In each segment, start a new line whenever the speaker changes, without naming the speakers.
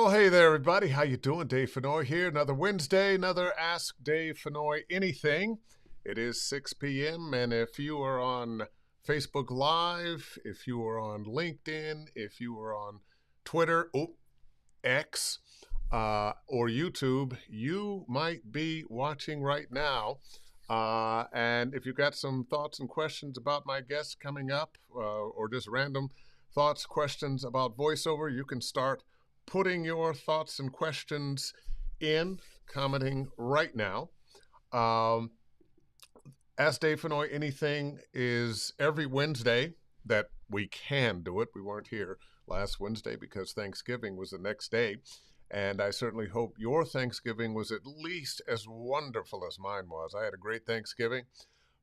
Well, hey there, everybody. How you doing? Dave Fennoy here. Another Wednesday, another Ask Dave Fennoy Anything. It is 6 p.m., and if you are on Facebook Live, if you are on LinkedIn, if you are on Twitter, X, or YouTube, you might be watching right now. And if you've got some thoughts and questions about my guests coming up, or just random thoughts, questions about voiceover, you can start putting your thoughts and questions in, commenting right now. Ask Dave Fennoy Anything is every Wednesday that we can do it. We weren't here last Wednesday because Thanksgiving was the next day. And I certainly hope your Thanksgiving was at least as wonderful as mine was. I had a great Thanksgiving.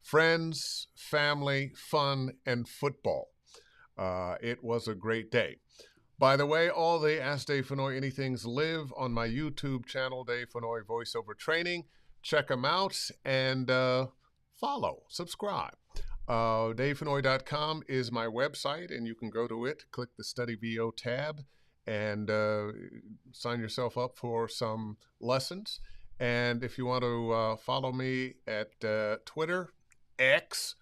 Friends, family, fun, and football. It was a great day. By the way, all the Ask Dave Fennoy Anythings live on my YouTube channel, Dave Fennoy Voiceover Training. Check them out and follow, subscribe. DaveFennoy.com is my website, and you can go to it, click the Study VO tab, and sign yourself up for some lessons. And if you want to follow me at Twitter, X,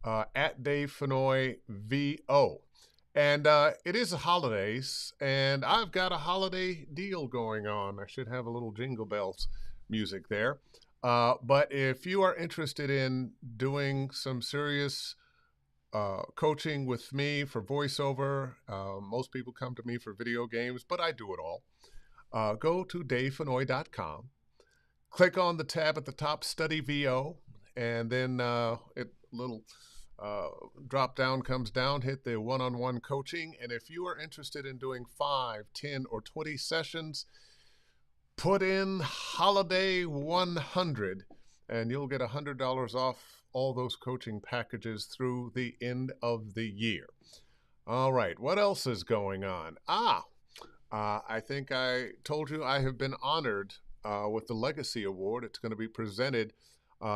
at Dave Fennoy VO. And it is the holidays, and I've got a holiday deal going on. I should have a little Jingle Bells music there. But if you are interested in doing some serious coaching with me for voiceover, most people come to me for video games, but I do it all. Go to davefennoy.com, click on the tab at the top, Study VO, and then little drop down comes down, hit the one-on-one coaching. And if you are interested in doing 5, 10, or 20 sessions, put in holiday 100 and you'll get $100 off all those coaching packages through the end of the year. All right, what else is going on? I think I told you I have been honored with the Legacy Award. It's going to be presented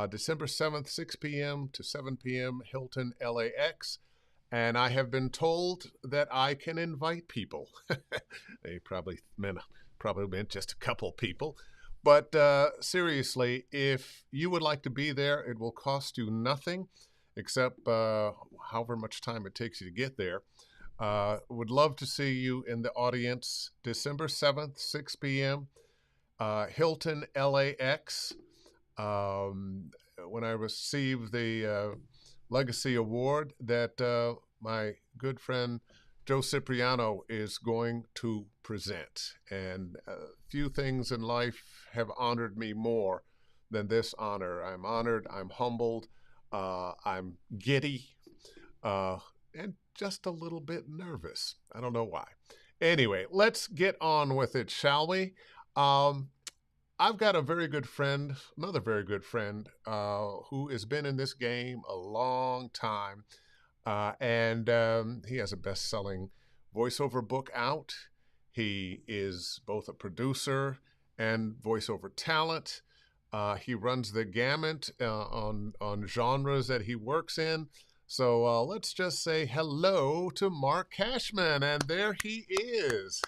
December 7th, 6 p.m. to 7 p.m., Hilton, LAX. And I have been told that I can invite people. They probably meant just a couple people. But seriously, if you would like to be there, it will cost you nothing except however much time it takes you to get there. Would love to see you in the audience December 7th, 6 p.m., Hilton, LAX. When I received the Legacy Award that my good friend Joe Cipriano is going to present. And few things in life have honored me more than this honor. I'm honored, I'm humbled, I'm giddy, and just a little bit nervous. I don't know why. Anyway, let's get on with it, shall we? I've got a very good friend, another very good friend, who has been in this game a long time. And he has a best-selling voiceover book out. He is both a producer and voiceover talent. He runs the gamut on genres that he works in. So let's just say hello to Marc Cashman, and there he is.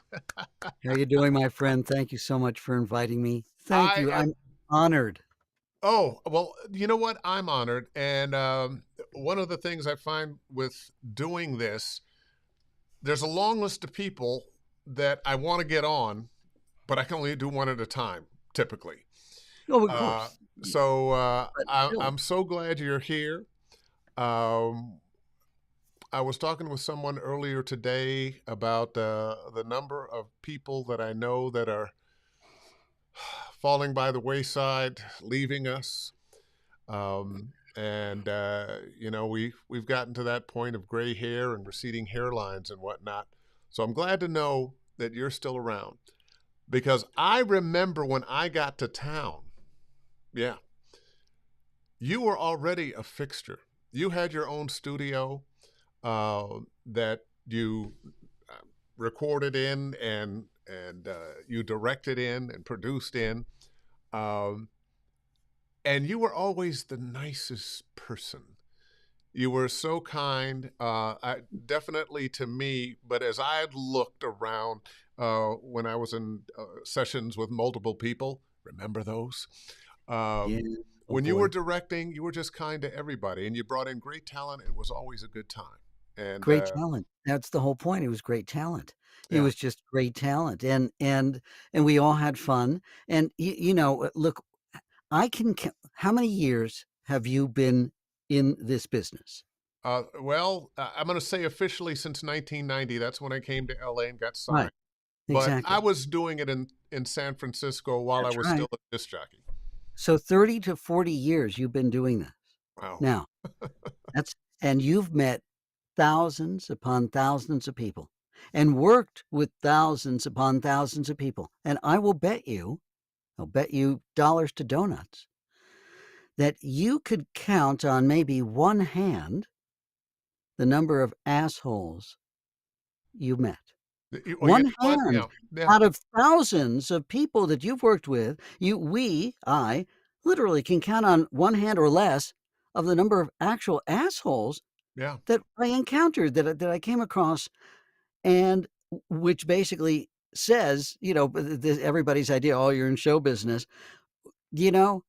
How you doing, my friend? Thank you so much for inviting me. Thank you. I'm honored.
Oh, well, you know what? I'm honored. And one of the things I find with doing this, there's a long list of people that I want to get on, but I can only do one at a time, typically.
Oh, of course.
So
Still.
I'm so glad you're here. I was talking with someone earlier today about the number of people that I know that are falling by the wayside, leaving us. And we've gotten to that point of gray hair and receding hairlines and whatnot. So I'm glad to know that you're still around, because I remember when I got to town, you were already a fixture. You had your own studio that you recorded in and you directed in and produced in. And you were always the nicest person. You were so kind, definitely to me, but as I had looked around when I was in sessions with multiple people. Remember those? Um,
Yeah. Oh
when you were
boy.
directing, you were just kind to everybody, and you brought in great talent. It was always a good time. And
Great talent. That's the whole point. It was great talent. It
yeah,
was just great talent, and we all had fun. And look, I can count. How many years have you been in this business?
well, I'm going to say officially since 1990. That's when I came to LA and got signed.
Right.
But I
Exactly.
was doing it in San Francisco while I
That's
was still
right.
a disc jockey.
So 30 to 40 years you've been doing this.
Wow.
Now, that's and you've met thousands upon thousands of people and worked with thousands upon thousands of people. And I'll bet you dollars to donuts that you could count on maybe one hand the number of assholes you met.
Oh, you
One
know what?
hand
Yeah, yeah,
out of thousands of people that you've worked with, I literally can count on one hand or less of the number of actual assholes
yeah,
that I encountered, that I came across, and which basically says, everybody's idea, "Oh, you're in show business." You know,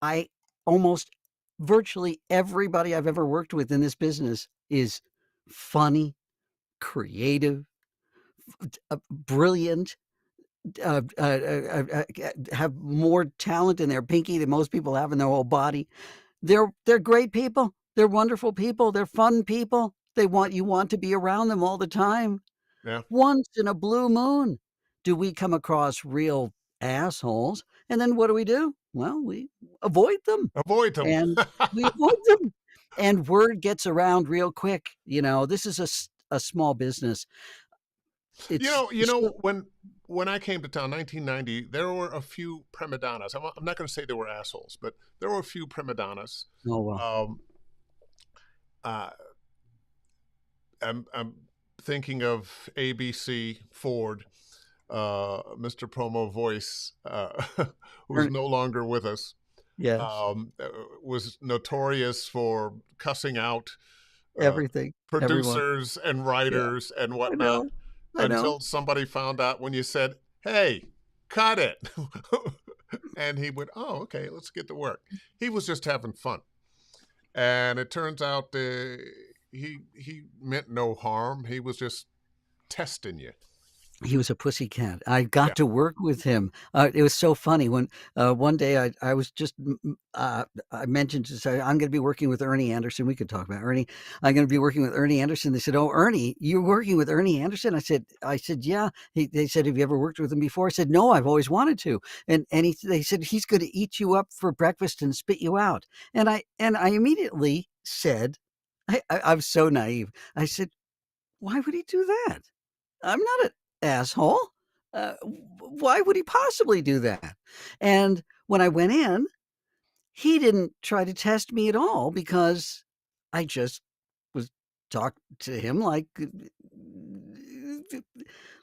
I almost virtually everybody I've ever worked with in this business is funny, creative, brilliant, have more talent in their pinky than most people have in their whole body. They're great people. They're wonderful people. They're fun people. You want to be around them all the time.
yeah.
Once in a blue moon do we come across real assholes, and then what do? Well, we avoid them,
Avoid them.
and we avoid them, and word gets around real quick. This is a small business. It's so
When I came to town, 1990, there were a few prima donnas. I'm not going to say they were assholes, but there were a few prima donnas.
oh, well,
Um, uh, I'm thinking of ABC Ford, Mr. Promo Voice, who's
er
no longer with us.
yes,
Uh, was notorious for cussing out uh,
everything, everyone.
producers and
Yeah,
writers and
I
whatnot
know, I know.
until somebody found out when you said, "Hey, cut it," and he went, "Oh, okay, let's get to work." He was just having fun, and it turns out he meant no harm. He was just testing you.
He was a pussycat. I
Yeah,
got to work with him. It was so funny when, one day I was just, I mentioned to say, "I'm gonna be working with Ernie Anderson." We could talk about Ernie. "I'm gonna be working with Ernie Anderson." They said, "Oh, Ernie, you're working with Ernie Anderson?" I said, "Yeah." They said, "Have you ever worked with him before?" I said, "No, I've always wanted to." They said, "He's gonna eat you up for breakfast and spit you out." And I immediately said, I'm so naive. I said, "Why would he do that? I'm not an asshole. Why would he possibly do that?" And when I went in, he didn't try to test me at all because I just was talking to him like,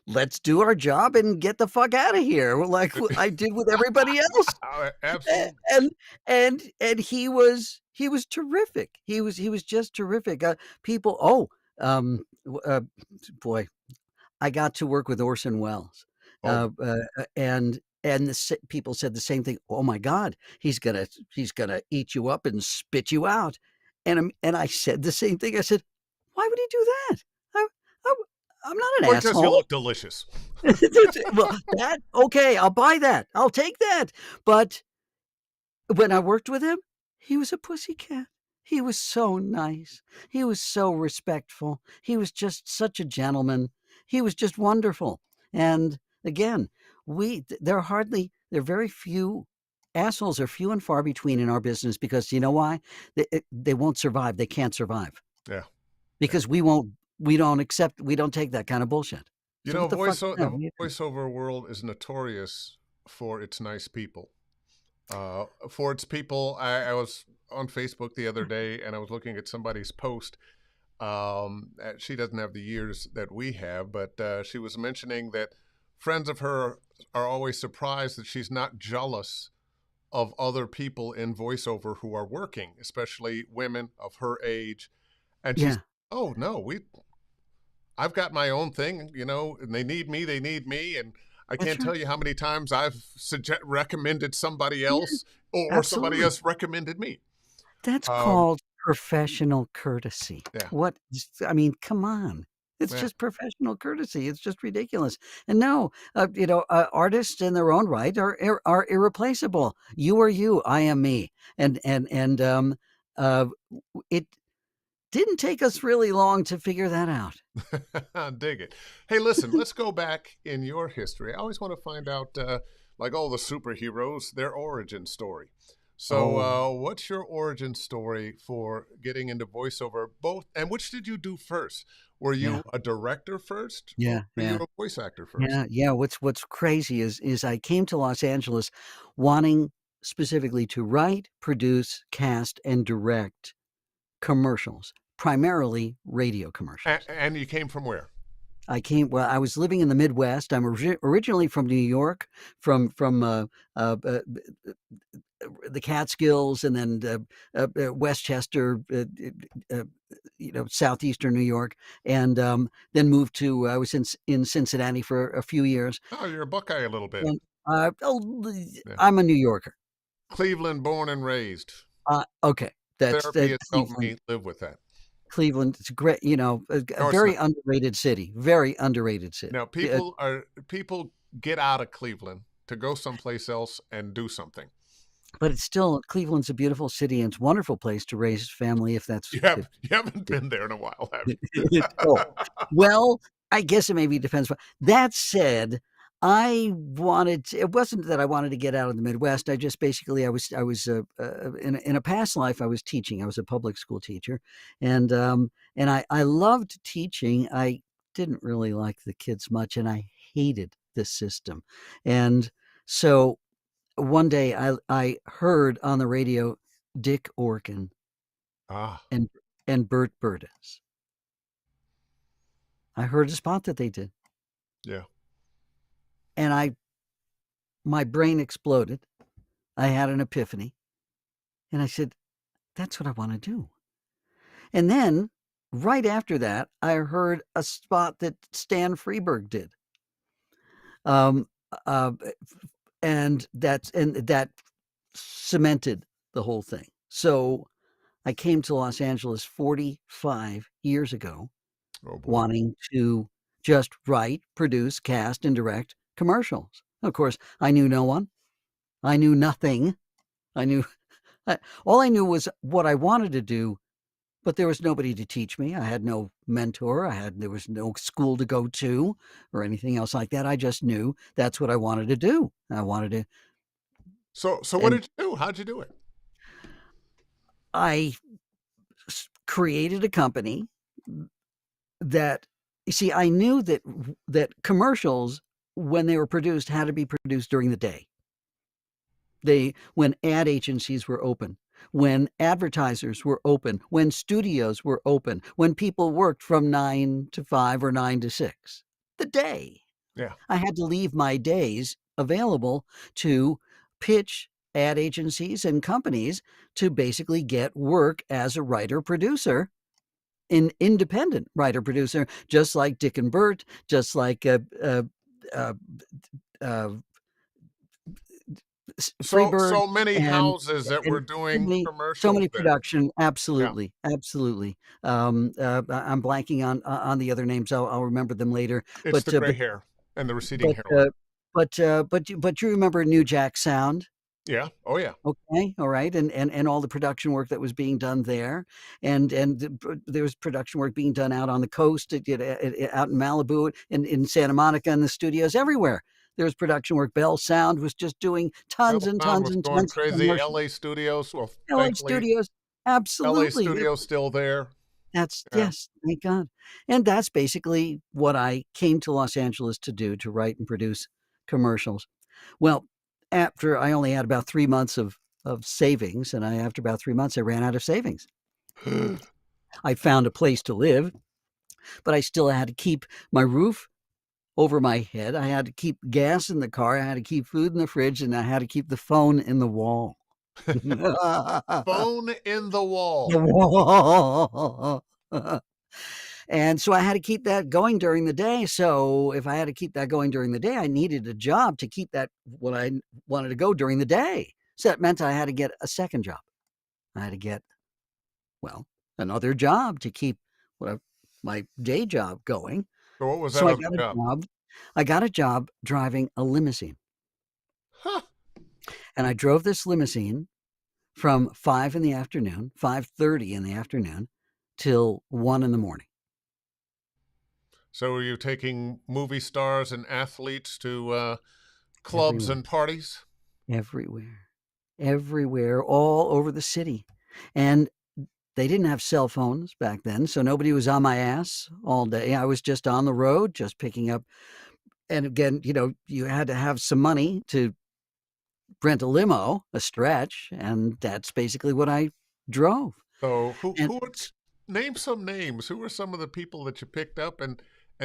"Let's do our job and get the fuck out of here," like I did with everybody else. A-
absolutely.
And and he was terrific. He was just terrific. People. Oh, boy. I got to work with Orson Welles,
Oh,
and people said the same thing. "Oh my god, he's gonna eat you up and spit you out," and I said the same thing. I said, "Why would he do that? I, I, I'm not an
or does you
asshole."
look delicious?
Well, that okay, I'll buy that. I'll take that. But when I worked with him, he was a pussycat. He was so nice. He was so respectful. He was just such a gentleman. He was just wonderful. And again, there are very few assholes are few and far between in our business because you know why? They won't survive. They can't survive
Yeah, yeah.
because we don't take that kind of bullshit.
You
So
know,
what the fuck?
the
Yeah.
voiceover world is notorious for its nice people. For its people, I was on Facebook the other day and I was looking at somebody's post. She doesn't have the years that we have, but she was mentioning that friends of her are always surprised that she's not jealous of other people in voiceover who are working, especially women of her age. And she's,
Yeah.
oh no, I've got my own thing, and they need me, and I
That's
can't
right.
tell you how many times I've recommended somebody
Yeah,
else, or somebody
absolutely.
else recommended me.
That's
Um,
called professional courtesy.
yeah,
I mean, come on. It's
yeah.
just professional courtesy. It's just ridiculous. And no, artists in their own right are irreplaceable. You are you. I am me. And uh, it didn't take us really long to figure that out.
Dig it. Hey, listen, let's go back in your history. I always want to find out, like all the superheroes, their origin story. So,
Oh,
what's your origin story for getting into voiceover? Both, and which did you do first? Were
yeah,
you a director first, or
yeah,
were you
yeah.
a voice actor first?
Yeah. What's crazy is I came to Los Angeles wanting specifically to write, produce, cast, and direct commercials, primarily radio commercials.
And you came from where?
I was living in the Midwest. I'm originally from New York, from uh, uh, the Catskills, and then Westchester, southeastern New York, and then moved to. I was in Cincinnati for a few years.
Oh, you're a Buckeye a little bit.
And,
Yeah.
I'm a New Yorker.
Cleveland, born and raised.
Okay,
Therapy
that's
has helped
Cleveland.
me live with that.
Cleveland, it's a great, a
No, it's
very
not.
underrated city. Very underrated city.
Now, people get out of Cleveland to go someplace else and do something.
But it's still Cleveland's a beautiful city, and it's a wonderful place to raise family if that's
You haven't been there in a while, have you?
Oh, well, I guess it maybe depends. But that said, it wasn't that I wanted to get out of the Midwest. I just basically, in a past life, I was teaching. I was a public school teacher, and I loved teaching. I didn't really like the kids much, and I hated the system. And so one day I heard on the radio Dick Orkin
Ah,
and Bert Burtis. I heard a spot that they did,
yeah.
and my brain exploded. I had an epiphany, and I said, "That's what I want to do." And then, right after that, I heard a spot that Stan Freberg did, um, uh, and that cemented the whole thing. So I came to Los Angeles 45 years ago,
Oh boy.
wanting to just write, produce, cast, and direct commercials. Of course, I knew no one. I knew nothing. I knew all I knew was what I wanted to do, but there was nobody to teach me. I had no mentor. There was no school to go to or anything else like that. I just knew that's what I wanted to do. I wanted to,
So what
and
did you do? How'd you do it?
I created a company that, you see, I knew that commercials, when they were produced, had to be produced during the day. When ad agencies were open, when advertisers were open, when studios were open, when people worked from 9 to 5 or 9 to 6. The day.
Yeah.
I had to leave my days available to pitch ad agencies and companies to basically get work as a writer producer, an independent writer producer, just like Dick and Bert, just like uh, uh, Freebird,
So many
and
houses that were
and
doing
so
commercials
many
there.
production.
Yeah.
Absolutely, absolutely. I'm blanking on the other names. I'll remember them later.
It's
But
the gray hair and the receding
but
hairline.
but you remember New Jack Sound?
Yeah. Oh yeah.
Okay, all right, and all the production work that was being done there, there was production work being done out on the coast, out in Malibu, in Santa Monica, in the studios, everywhere. There was production work. Bell Sound was just doing tons
Bell
and
Sound
tons
was
and
going
tons of
crazy.
commercials.
LA Studios. Well,
LA
thankfully,
studios,
LA
absolutely.
Studios still there.
That's
Yeah.
yes, thank God. And that's basically what I came to Los Angeles to do, to write and produce commercials. Well, after I only had about 3 months of savings, and after about 3 months, I ran out of savings. I found a place to live, but I still had to keep my roof over my head. I had to keep gas in the car. I had to keep food in the fridge, and I had to keep the phone in the wall. The
Phone in the wall.
wall. And so I had to keep that going during the day. So if I had to keep that going during the day, I needed a job to keep that what I wanted to go during the day. So that meant I had to get a second job. I had to get, well, another job to keep my day job going.
So what was
So
that other job?
I got a job driving a limousine.
Huh.
And I drove this limousine from 5 in the afternoon, 5:30 in the afternoon, till 1 in the morning.
So were you taking movie stars and athletes to clubs
Everywhere,
and parties?
everywhere, everywhere, all over the city. And they didn't have cell phones back then, so nobody was on my ass all day. I was just on the road, just picking up. And again, you had to have some money to rent a limo, a stretch, and that's basically what I drove.
So
And
name some names? Who were some of the people that you picked up, and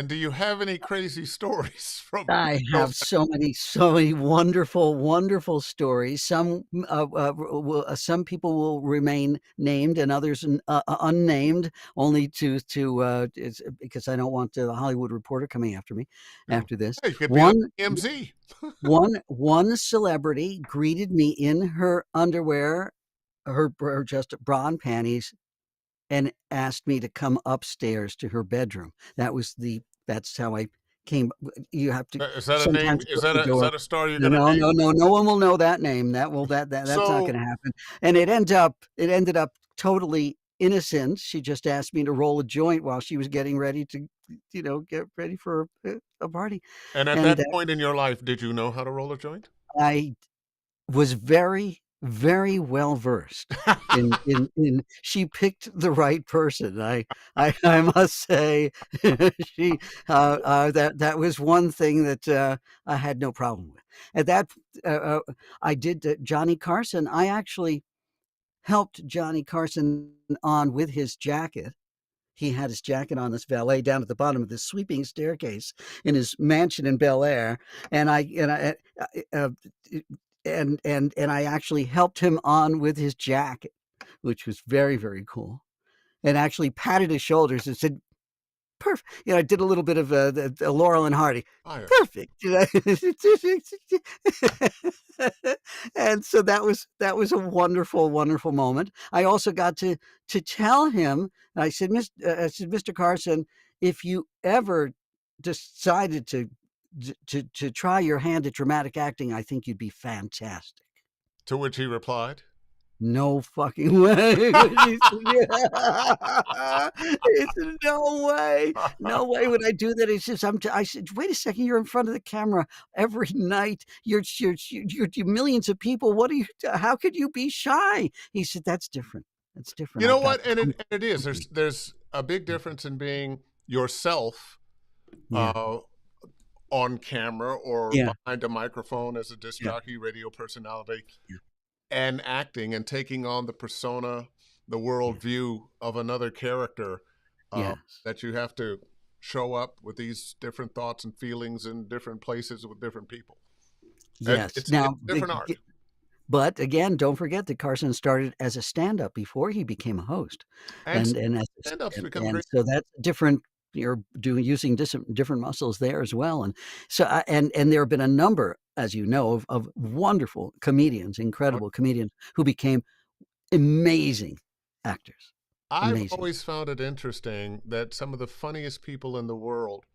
do you have any crazy stories from
I
those?
have so many wonderful, wonderful stories. Some people will remain named, and others unnamed, only because I don't want the Hollywood Reporter coming after me
Yeah.
after this.
Hey, you could be on
One
TMZ.
one celebrity greeted me in her underwear, her just bra and panties, and asked me to come upstairs to her bedroom. That's how I came. You have to
Is that a name?
sometimes go to the
Is
door.
that a star you're going to
No,
name?
no, no, no one will know that name. That's not
So
gonna happen. And it ended up totally innocent. She just asked me to roll a joint while she was getting ready to, get ready for a party.
and at
And
that point in your life, did you know how to roll a joint?
I was very, very well versed in she picked the right person. I must say she that was one thing that I had no problem with. At that I did Johnny Carson. I actually helped Johnny Carson on with his jacket. He had his jacket on, this valet down at the bottom of this sweeping staircase in his mansion in Bel Air, and I actually helped him on with his jacket, which was very, very cool, and actually patted his shoulders and said, "Perfect." I did a little bit of the Laurel and Hardy.
Fires.
Perfect. And so that was a wonderful, wonderful moment. I also got to tell him. I said, Mr. Carson, if you ever decided to try your hand at dramatic acting, I think you'd be fantastic.
To which he replied,
No fucking way. He said, "No way. No way would I do that." He says, I said, "Wait a second. You're in front of the camera every night. You're millions of people. How could you be shy?" He said, "That's different. That's different.
"You know
I've got
what?" And
comfort."
it is. There's a big difference in being yourself
Yeah.
uh, on camera or
Yeah.
behind a microphone as a disc
Yeah.
jockey, radio personality,
Yeah.
and acting and taking on the persona, the
Yeah.
worldview of another character, uh,
Yes.
that you have to show up with these different thoughts and feelings in different places with different people. And
Yes.
it's
Now,
different art.
but again, don't forget that Carson started as a stand-up before he became a host,
And
and as
stand-ups become
and
great.
so that's different. You're doing using different muscles there as well, and so and there have been a number, as you know, of wonderful comedians, incredible comedians who became amazing actors,
I've
amazing.
always found it interesting that some of the funniest people in the world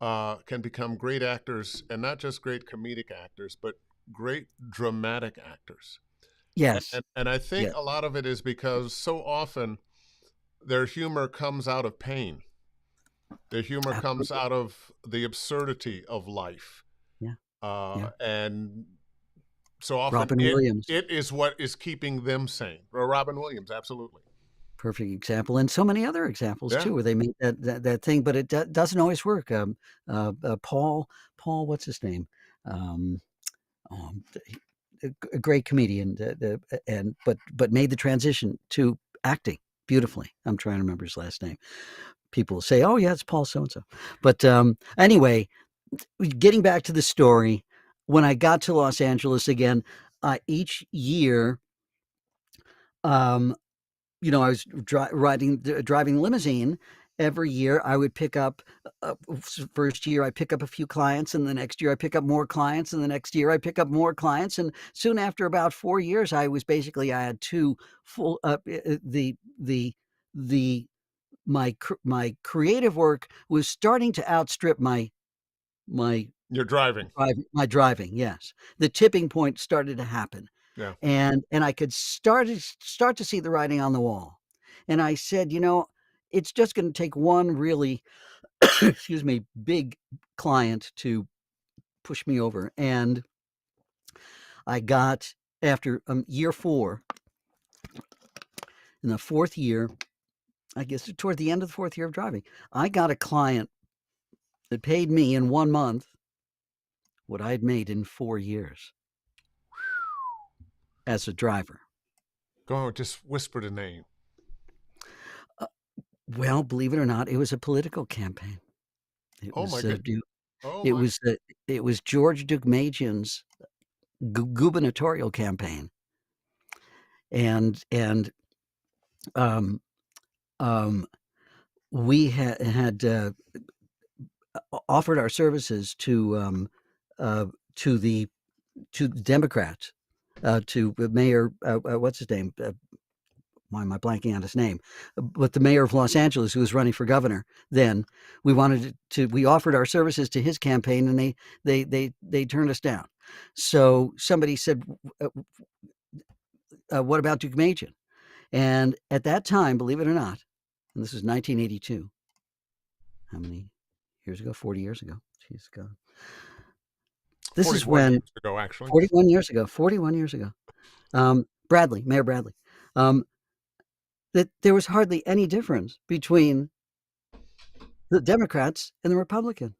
can become great actors, and not just great comedic actors, but great dramatic actors.
Yes,
And I think
yes,
a lot of it is because so often their humor comes out of pain. Their humor comes
absolutely,
out of the absurdity of life.
yeah, yeah.
And so often
Robin Williams.
it is what is keeping them sane. Or Robin Williams, absolutely.
Perfect example, and so many other examples
Yeah.
too, where they make that thing, but it doesn't always work. Paul, what's his name? Um, a great comedian, and but made the transition to acting beautifully. I'm trying to remember his last name. People say, "Oh yeah, it's Paul so and so." But anyway, getting back to the story, when I got to Los Angeles again, each year, um, I was driving the limousine, every year I would pick up, first year I pick up a few clients, and the next year I pick up more clients, and the next year I pick up more clients. And soon after about 4 years, I had two full, the my creative work was starting to outstrip my
You're driving.
my driving. Yes, the tipping point started to happen,
Yeah.
and I could start to see the writing on the wall. And I said, it's just going to take one really, excuse me, big client to push me over. And I got, after year 4, in the 4th year, I guess toward the end of the 4th year of driving, I got a client that paid me in 1 month what I'd made in 4 years as a driver.
Go on, just whisper the name.
Well, believe it or not, it was a political campaign. It
Oh
was
my goodness. Oh
it
my.
was it was George Deukmejian's gubernatorial campaign, and um, um, we had offered our services to the Democrats, to Mayor, what's his name? Why am I blanking on his name? But the mayor of Los Angeles, who was running for governor then, we offered our services to his campaign, and they turned us down. So somebody said, "What about Deukmejian?" And at that time, believe it or not, and this was 1982. How many years ago? 40 years ago. Jeez, God. This is
41
when
years ago, actually.
41 years ago. 41 years ago. Mayor Bradley. That there was hardly any difference between the Democrats and the Republicans.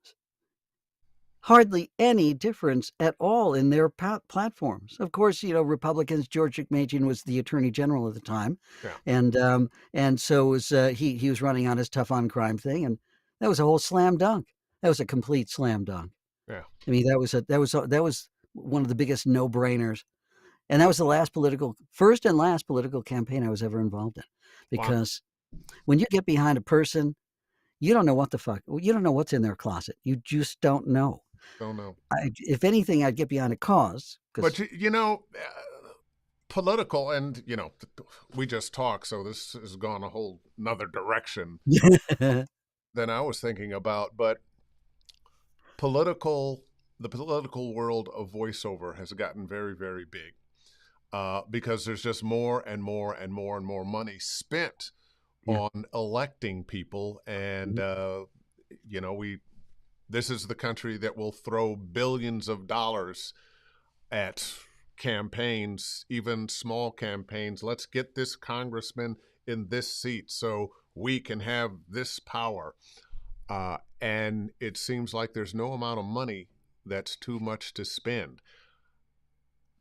Hardly any difference at all in their platforms. Of course, Republicans, George Deukmejian was the attorney general at the time.
Yeah.
And so was he was running on his tough on crime thing, and that was a whole slam dunk. That was a complete slam dunk.
Yeah.
I mean, that was one of the biggest no-brainers. And that was the first and last political campaign I was ever involved in. Because when you get behind a person, you don't know you don't know what's in their closet. You just don't know.
Don't know.
If anything, I'd get behind a cause.
But political, and we just talked, so this has gone a whole nother direction than I was thinking about. But the political world of voiceover has gotten very, very big, because there's just more and more and more and more money spent on electing people. And this is the country that will throw billions of dollars at campaigns, even small campaigns. Let's get this congressman in this seat so we can have this power. And it seems like there's no amount of money that's too much to spend.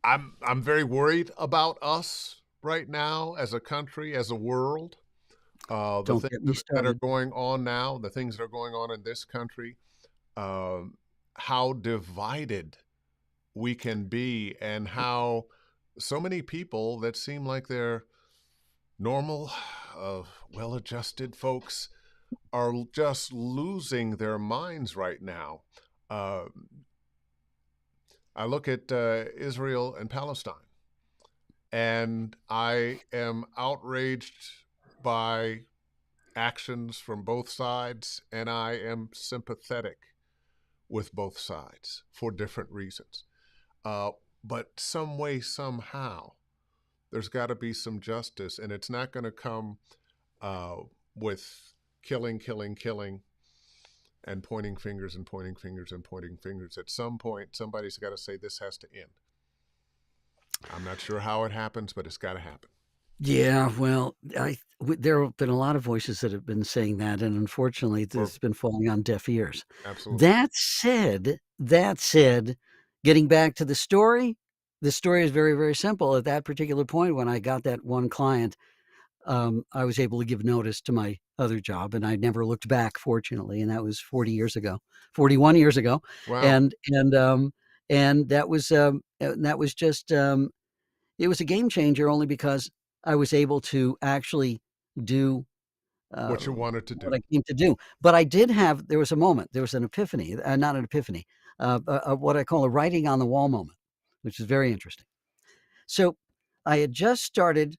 I'm very worried about us right now as a country, as a world. The
Don't get me
things that are
started.
going on now, the things that are going on in this country, how divided we can be, and how so many people that seem like they're normal, well-adjusted folks are just losing their minds right now. I look at Israel and Palestine, and I am outraged by actions from both sides, and I am sympathetic with both sides for different reasons. But some way, somehow, there's got to be some justice, and it's not going to come with killing, and pointing fingers and pointing fingers and pointing fingers. At some point, somebody's got to say this has to end. I'm not sure how it happens, but it's got to happen.
Yeah, well, there have been a lot of voices that have been saying that, and unfortunately, this has been falling on deaf ears.
Absolutely.
That said, getting back to the story is very, very simple. At that particular point, when I got that one client, I was able to give notice to my other job, and I never looked back, fortunately. And that was 41 years ago.
Wow.
And that was just, it was a game changer, only because I was able to actually do
what you wanted to
what I
do.
came to do. But I did have there was a moment, there was an epiphany, not an epiphany, what I call a writing on the wall moment, which is very interesting. So I had just started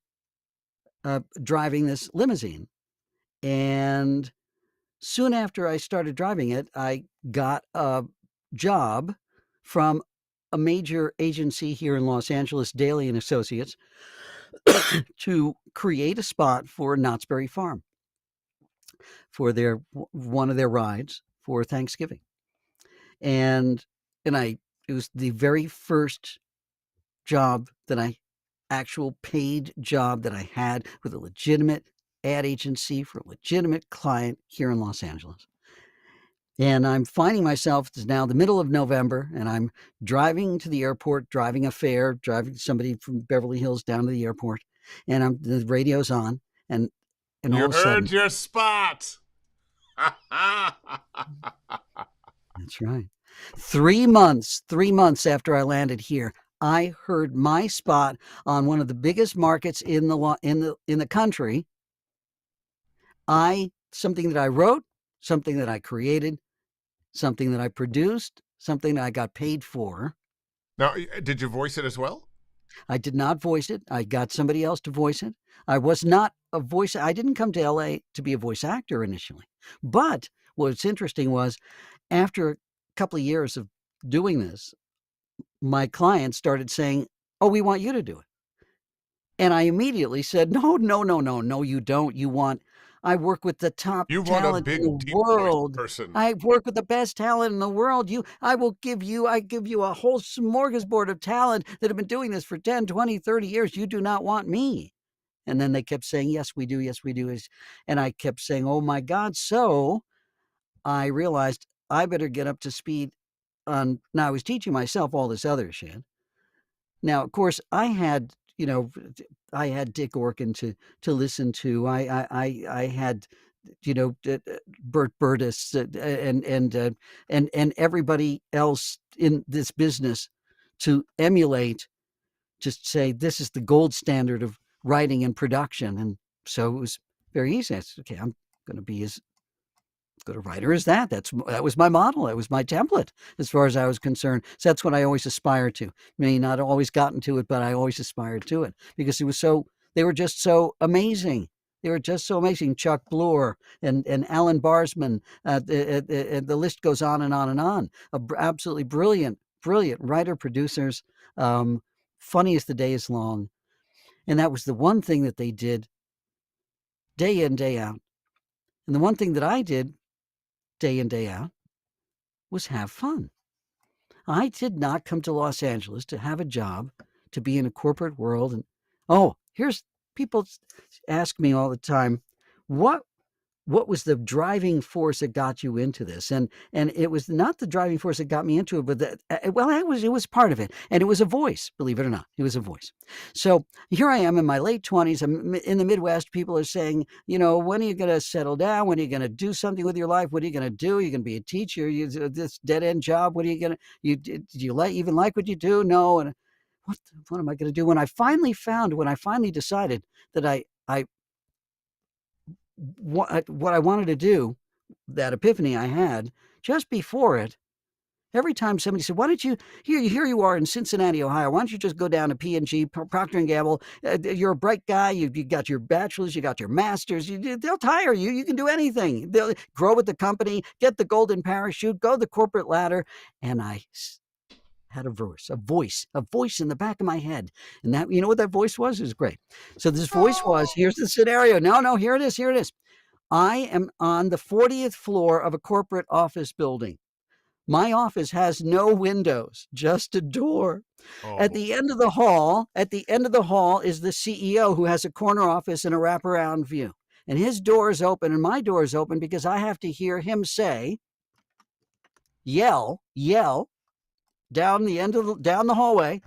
driving this limousine, and soon after I started driving it, I got a job from a major agency here in Los Angeles, Daly and Associates, to create a spot for Knott's Berry Farm for their one of their rides for Thanksgiving. And it was the very first job that actual paid job that I had with a legitimate ad agency for a legitimate client here in Los Angeles. And I'm finding myself, it's now the middle of November, and I'm driving to the airport, driving a fare, driving somebody from Beverly Hills down to the airport, and the radio's on, and all
You
of a
heard
sudden,
your spot.
that's right. 3 months after I landed here, I heard my spot on one of the biggest markets in the country. Something that I wrote, something that I created, something that I produced, something that I got paid for.
Now, did you voice it as well?
I did not voice it. I got somebody else to voice it. I was not a voice. I didn't come to LA to be a voice actor initially. But what's interesting was after a couple of years of doing this, my clients started saying, "Oh, we want you to do it." And I immediately said, "No, no, no, no, no, you don't. I work with the top
You want a
talent in
big,
the
deep voice
world.
person.
I work with the best talent in the world. I give you a whole smorgasbord of talent that have been doing this for 10, 20, 30 years. You do not want me." And then they kept saying, "Yes, we do. Yes, we do." And I kept saying, "Oh my God." So I realized I better get up to speed on, now I was teaching myself all this other shit. Now, of course, I had Dick Orkin to listen to. I had, Bert Burtis, and everybody else in this business to emulate, just say, this is the gold standard of writing and production. And so it was very easy. I said, okay, I'm going to be as good a writer as that. That was my model. That was my template as far as I was concerned. So that's what I always aspired to. May not always gotten to it, but I always aspired to it because they were just so amazing. They were just so amazing. Chuck Bloor and Alan Barsman. The list goes on and on and on. Absolutely brilliant writer producers. Funny as the day is long. And that was the one thing that they did day in, day out. And the one thing that I did day in, day out was have fun. I did not come to Los Angeles to have a job, to be in a corporate world. And here's people ask me all the time, what was the driving force that got you into this? And it was not the driving force that got me into it, but it was part of it. And it was a voice, believe it or not. It was a voice. So here I am in my late 20s. I'm in the Midwest. People are saying, when are you going to settle down? When are you going to do something with your life? What are you going to do? You're going to be a teacher. This dead end job. What are you going to, do you even like what you do? No. And what am I going to do? When I finally decided that what I wanted to do, that epiphany I had just before it, every time somebody said, "Why don't you, here you are in Cincinnati, Ohio, why don't you just go down to P&G, Procter & Gamble, you're a bright guy, you got your bachelor's, you got your master's, they'll hire you, you can do anything. They'll grow with the company, get the golden parachute, go the corporate ladder." And I had a voice in the back of my head. And that, what that voice was? It was great. So this voice was, here's the scenario. No, here it is. I am on the 40th floor of a corporate office building. My office has no windows, just a door.
Oh,
At the end of the hall, is the CEO, who has a corner office and a wraparound view. And his door is open and my door is open because I have to hear him yell down the hallway,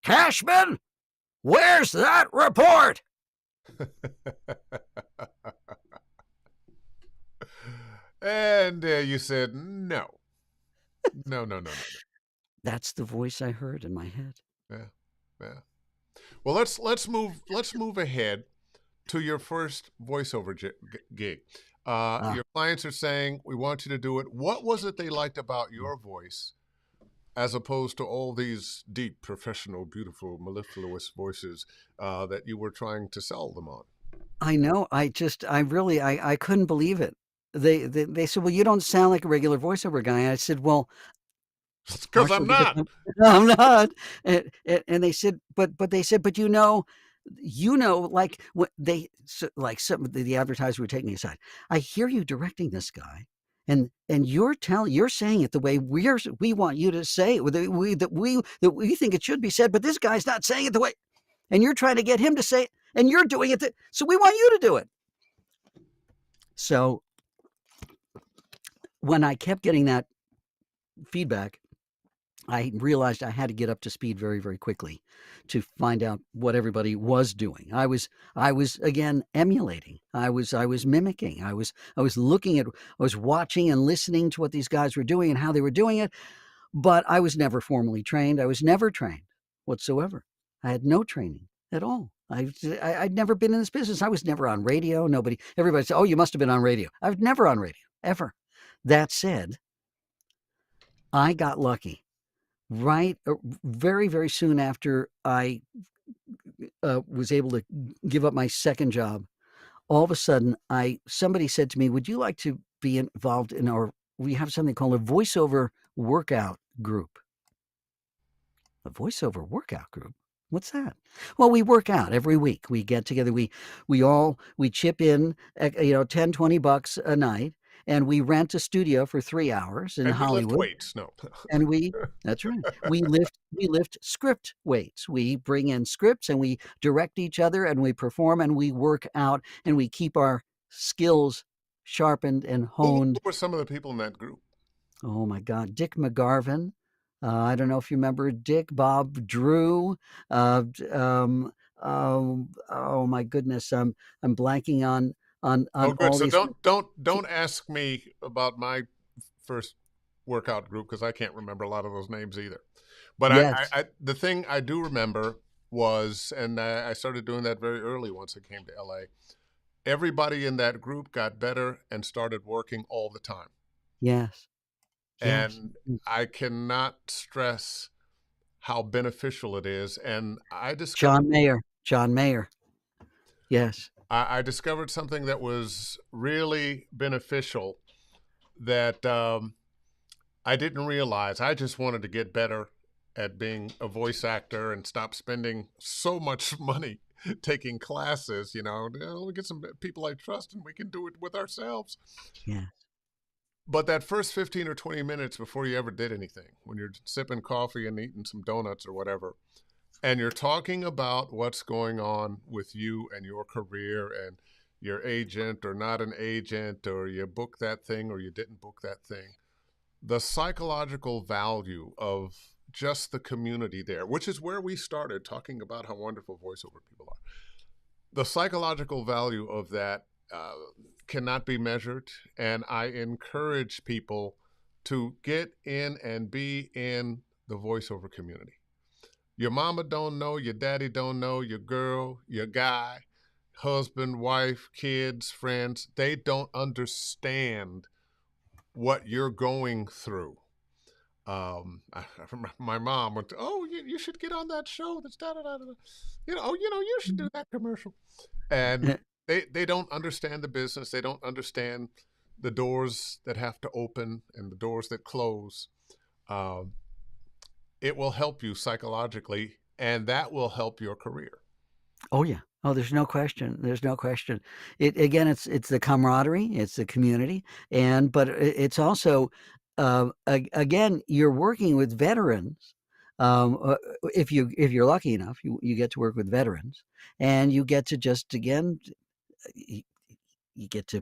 "Cashman, where's that report?"
and you said no. No.
That's the voice I heard in my head.
Yeah. Well, let's move ahead to your first voiceover gig.
Ah,
Your clients are saying, we want you to do it. What was it they liked about your voice as opposed to all these deep, professional, beautiful, mellifluous voices that you were trying to sell them on?
I know. I really, I couldn't believe it. They said, well, you don't sound like a regular voiceover guy. I said, well,
Because
partially
I'm
because
not.
I'm not. And they said, but they said, but like what like some of the advertisers were taking me aside. I hear you directing this guy, and you're saying it the way we want you to say it, that we think it should be said, but this guy's not saying it the way, and you're trying to get him to say it, and you're doing it, so we want you to do it. So when I kept getting that feedback, I realized I had to get up to speed very, very quickly to find out what everybody was doing. I was again emulating. I was mimicking. I was looking at, I was watching and listening to what these guys were doing and how they were doing it, but I was never formally trained. I was never trained whatsoever. I had no training at all. I'd never been in this business. I was never on radio. Everybody said, "Oh, you must have been on radio." I was never on radio ever. That said, I got lucky. Right, very, very soon after I was able to give up my second job, all of a sudden, somebody said to me, "Would you like to be involved in we have something called a voiceover workout group." A voiceover workout group? What's that? Well, we work out every week. We get together. We chip in, $10-20 a night, and we rent a studio for 3 hours in
And we lift
Hollywood.
weights. No.
And that's right. We lift script weights. We bring in scripts and we direct each other and we perform and we work out and we keep our skills sharpened and
Who
honed.
were some of the people in that group?
Oh my God, Dick McGarvin. I don't know if you remember Dick, Bob, Drew. Oh my goodness, I'm blanking on
Oh, good.
all
So
these.
don't ask me about my first workout group because I can't remember a lot of those names either. But
Yes,
the thing I do remember was, and I started doing that very early once I came to LA. Everybody in that group got better and started working all the time.
yes, yes.
And I cannot stress how beneficial it is. And
John Mayer. Yes.
I discovered something that was really beneficial that I didn't realize. I just wanted to get better at being a voice actor and stop spending so much money taking classes. We get some people I trust and we can do it with ourselves.
Yeah.
But that first 15 or 20 minutes before you ever did anything, when you're sipping coffee and eating some donuts or whatever, and you're talking about what's going on with you and your career and your agent or not an agent, or you booked that thing or you didn't book that thing, the psychological value of just the community there, which is where we started talking about how wonderful voiceover people are. The psychological value of that cannot be measured. And I encourage people to get in and be in the voiceover community. Your mama don't know, your daddy don't know, your girl, your guy, husband, wife, kids, friends, they don't understand what you're going through. I remember my mom went, "Oh, you should get on that show. That's da da da da. You should do that commercial." And they don't understand the business. They don't understand the doors that have to open and the doors that close. Um, it will help you psychologically, and that will help your career.
Oh yeah. Oh, there's no question. There's no question. It again, it's the camaraderie, it's the community, but it's also again, you're working with veterans. If you're lucky enough, you get to work with veterans, and you get to just again, you, you get to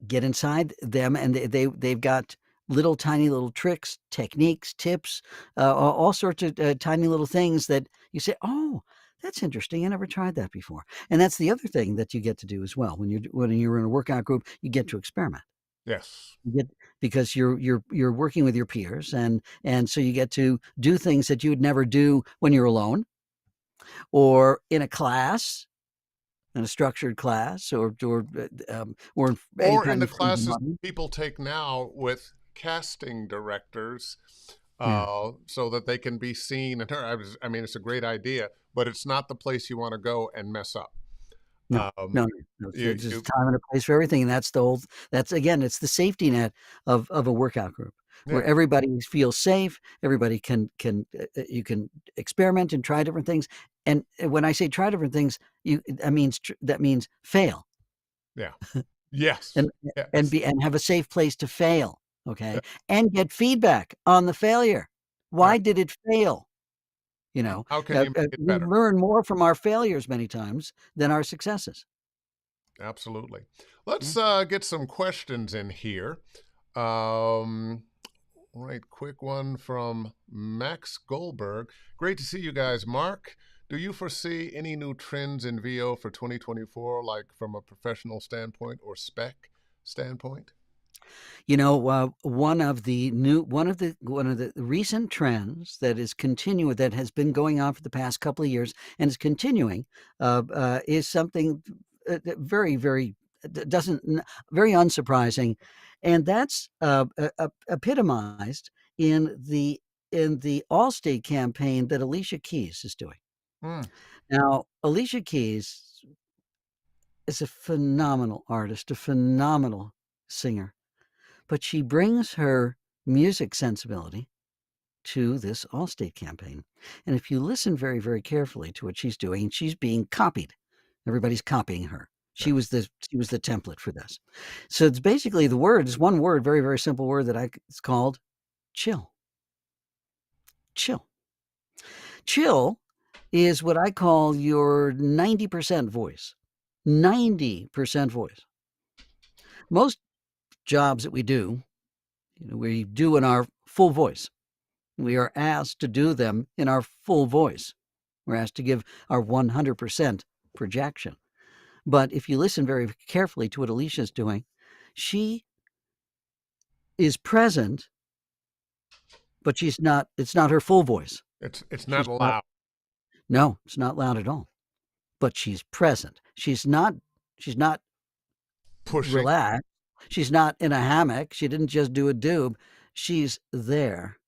get inside them, and they've got little tiny little tricks, techniques, tips, all sorts of tiny little things that you say, "Oh, that's interesting. I never tried that before." And that's the other thing that you get to do as well when you're in a workout group. You get to experiment.
Yes.
You get because you're working with your peers, and so you get to do things that you would never do when you're alone or in a class. in a structured class or any
Or in
kind
the
of free
classes
money.
people take now with casting directors,
Yeah.
so that they can be seen and heard. I mean, it's a great idea, but it's not the place you want to go and mess up.
No,
Um,
no, no. It's just
you
time and a place for everything, and that's the whole. That's again, it's the safety net of a workout group where
yeah,
everybody feels safe. Everybody you can experiment and try different things. And when I say try different things, that means fail
yeah, yes,
and
yes.
and have a safe place to fail.
Yeah.
Okay, and get feedback on the failure.
Right.
Why did it fail?
How can you make it
We
better?
learn more from our failures many times than our successes.
Absolutely.
Yeah.
Let's get some questions in here. Um, right, quick one from Max Goldberg. Great to see you guys, Mark. Do you foresee any new trends in VO for 2024, like from a professional standpoint or spec standpoint?
One of the recent trends that has been going on for the past couple of years and is continuing is something very, very doesn't very unsurprising, and that's epitomized in the Allstate campaign that Alicia Keys is doing.
Hmm.
Now, Alicia Keys is a phenomenal artist, a phenomenal singer, but she brings her music sensibility to this Allstate campaign. And if you listen very, very carefully to what she's doing, she's being copied. Everybody's copying her.
Yeah.
She was the template for this. So it's basically the word is one word, very, very simple word it's called chill. Chill. Chill is what I call your 90% voice. 90% voice. Most jobs that we do in our full voice. We are asked to do them in our full voice. We're asked to give our 100% projection. But if you listen very carefully to what Alicia's doing, she is present, but it's not her full voice.
It's not
She's not,
loud,
no, it's not loud at all, but she's present. She's not
pushing.
relaxed. She's not in a hammock. She didn't just do a doob. She's there.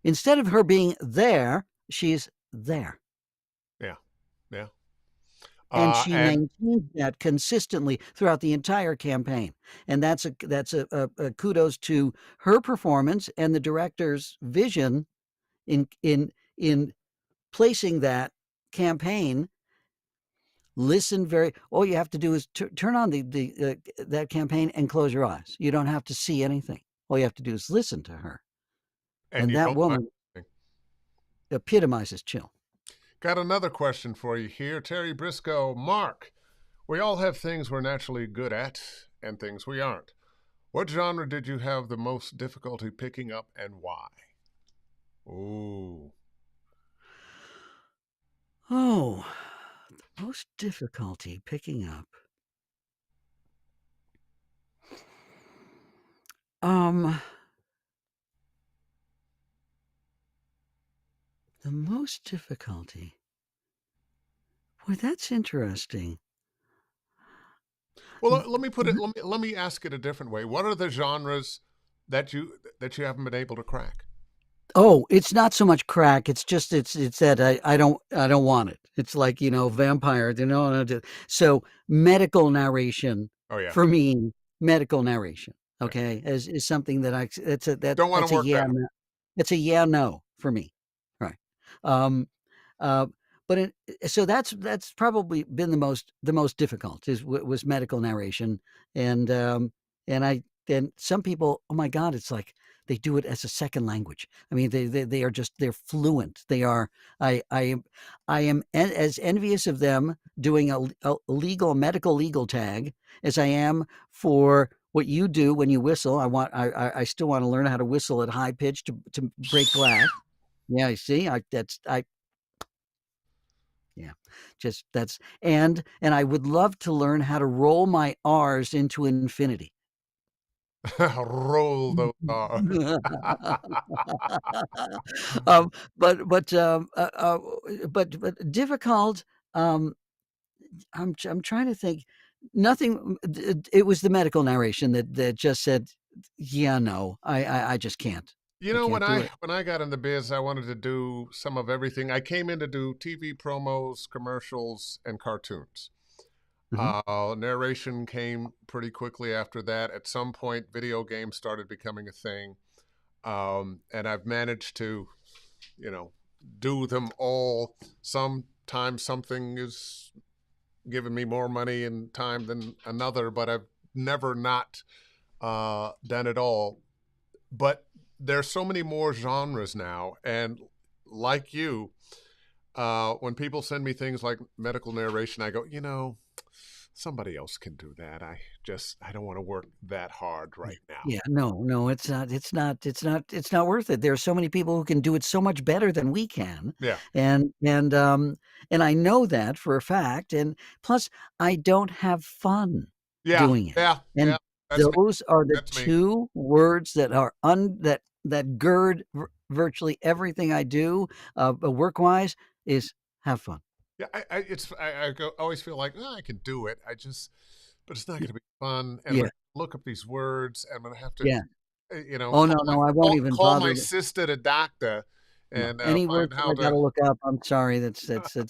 Instead of her being there, she's there.
Yeah, yeah.
And she
And
maintained that consistently throughout the entire campaign, and that's a kudos to her performance and the director's vision in placing that campaign. Listen very all you have to do is turn on that campaign and close your eyes. You don't have to see anything. All you have to do is listen to her, and
you
that
don't find
woman
anything.
epitomizes chill.
Got another question for you here, Terry Briscoe. Mark, we all have things we're naturally good at and things we aren't. What genre did you have the most difficulty picking up and why? Ooh.
Oh, most difficulty picking up. Um, the most difficulty. Boy, that's interesting.
Well,
Mm,
let me put it. Let me ask it a different way. What are the genres that you haven't been able to crack?
Oh, it's not so much crack. It's just it's that I don't want it. It's like vampire. So medical narration
Oh yeah,
for me. Medical narration.
yeah.
Okay, is something that
Don't want
that's
to
a
work
yeah.
that hard.
No. It's a yeah no for me. Right. Um, uh, but so that's probably been the most difficult was medical narration and and I and some people, oh my God, it's like they do it as a second language. I mean, they are just they're fluent. They are. I am as envious of them doing a medical legal tag as I am for what you do when you whistle. I still want to learn how to whistle at high pitch to break glass. Yeah, I see. I yeah, just that's and I would love to learn how to roll my R's into infinity.
Roll those R.
um, but but um, uh, uh, but difficult. Um, I'm trying to think. Nothing. It was the medical narration that just said, "Yeah, no, I just can't.
You
I
know,
can't do it."
when I got in the biz, I wanted to do some of everything. I came in to do TV promos, commercials, and cartoons.
Mhm.
Narration came pretty quickly after that. At some point, video games started becoming a thing, and I've managed to, you know, do them all. Sometimes something is giving me more money and time than another, but I've never not done it all. But there's so many more genres now, and like you, when people send me things like medical narration, I go, somebody else can do that. I don't want to work that hard
Yeah.
right now.
Yeah, no, it's not worth it. There are so many people who can do it so much better than we can,
Yeah,
and I know that for a fact, and plus, I don't have fun
yeah,
doing it,
yeah, yeah.
and
That's me.
those are the
That's me.
2 words that are that gird virtually everything I do, work-wise, is have fun.
Yeah, always feel like I can do it. But it's not
Y
going to be fun, and I'm
yeah,
going to look up these words, and I'm going to have to,
yeah. Oh, no, no, I won't even
call my
bother to.
sister, the doctor,
No,
and
any
find
words that
how
I gotta
to.
look up, I'm sorry, that's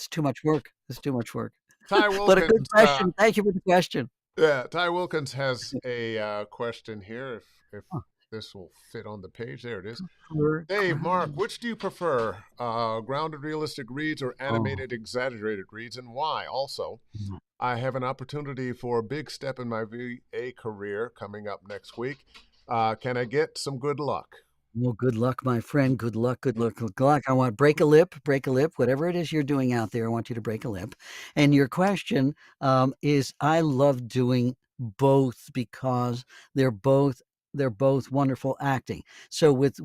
too much work. It's too much work.
Ty
But a good
Wilkins,
question. Thank you for the question.
yeah, Ty Wilkins has a question here. If
Huh,
this will fit on the page, there it is.
for
Dave, Mark,
grounded.
which do you prefer? Grounded realistic reads or
Oh,
animated exaggerated reads, and why? Also,
no.
I have an opportunity for a big step in my VA career coming up next week. Can I get some good luck?
Well, good luck, my friend. Good luck, good luck, good luck. I want break a lip, whatever it is you're doing out there, I want you to break a lip. And your question, is I love doing both because they're both they're both wonderful acting. So with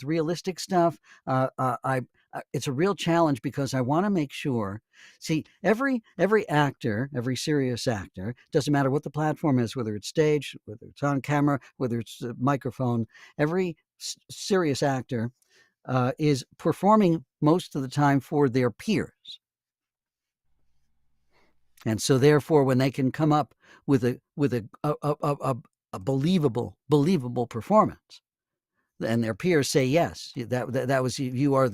realistic stuff, I it's a real challenge because I wanna make sure. See, every actor, every serious actor, doesn't matter what the platform is, whether it's stage, whether it's on camera, whether it's a microphone, every serious actor is performing most of the time for their peers. And so therefore, when they can come up with a believable performance, and their peers say, yes, that was you are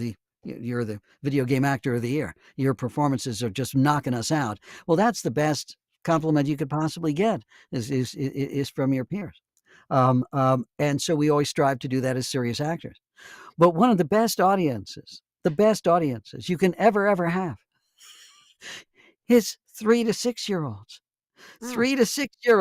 you're the video game actor of the year. Your performances are just knocking us out. Well, that's the best compliment you could possibly get is from your peers. And so we always strive to do that as serious actors. But one of the best audiences you can ever have is 3 to 6 year olds.
Hmm.
3 to 6 year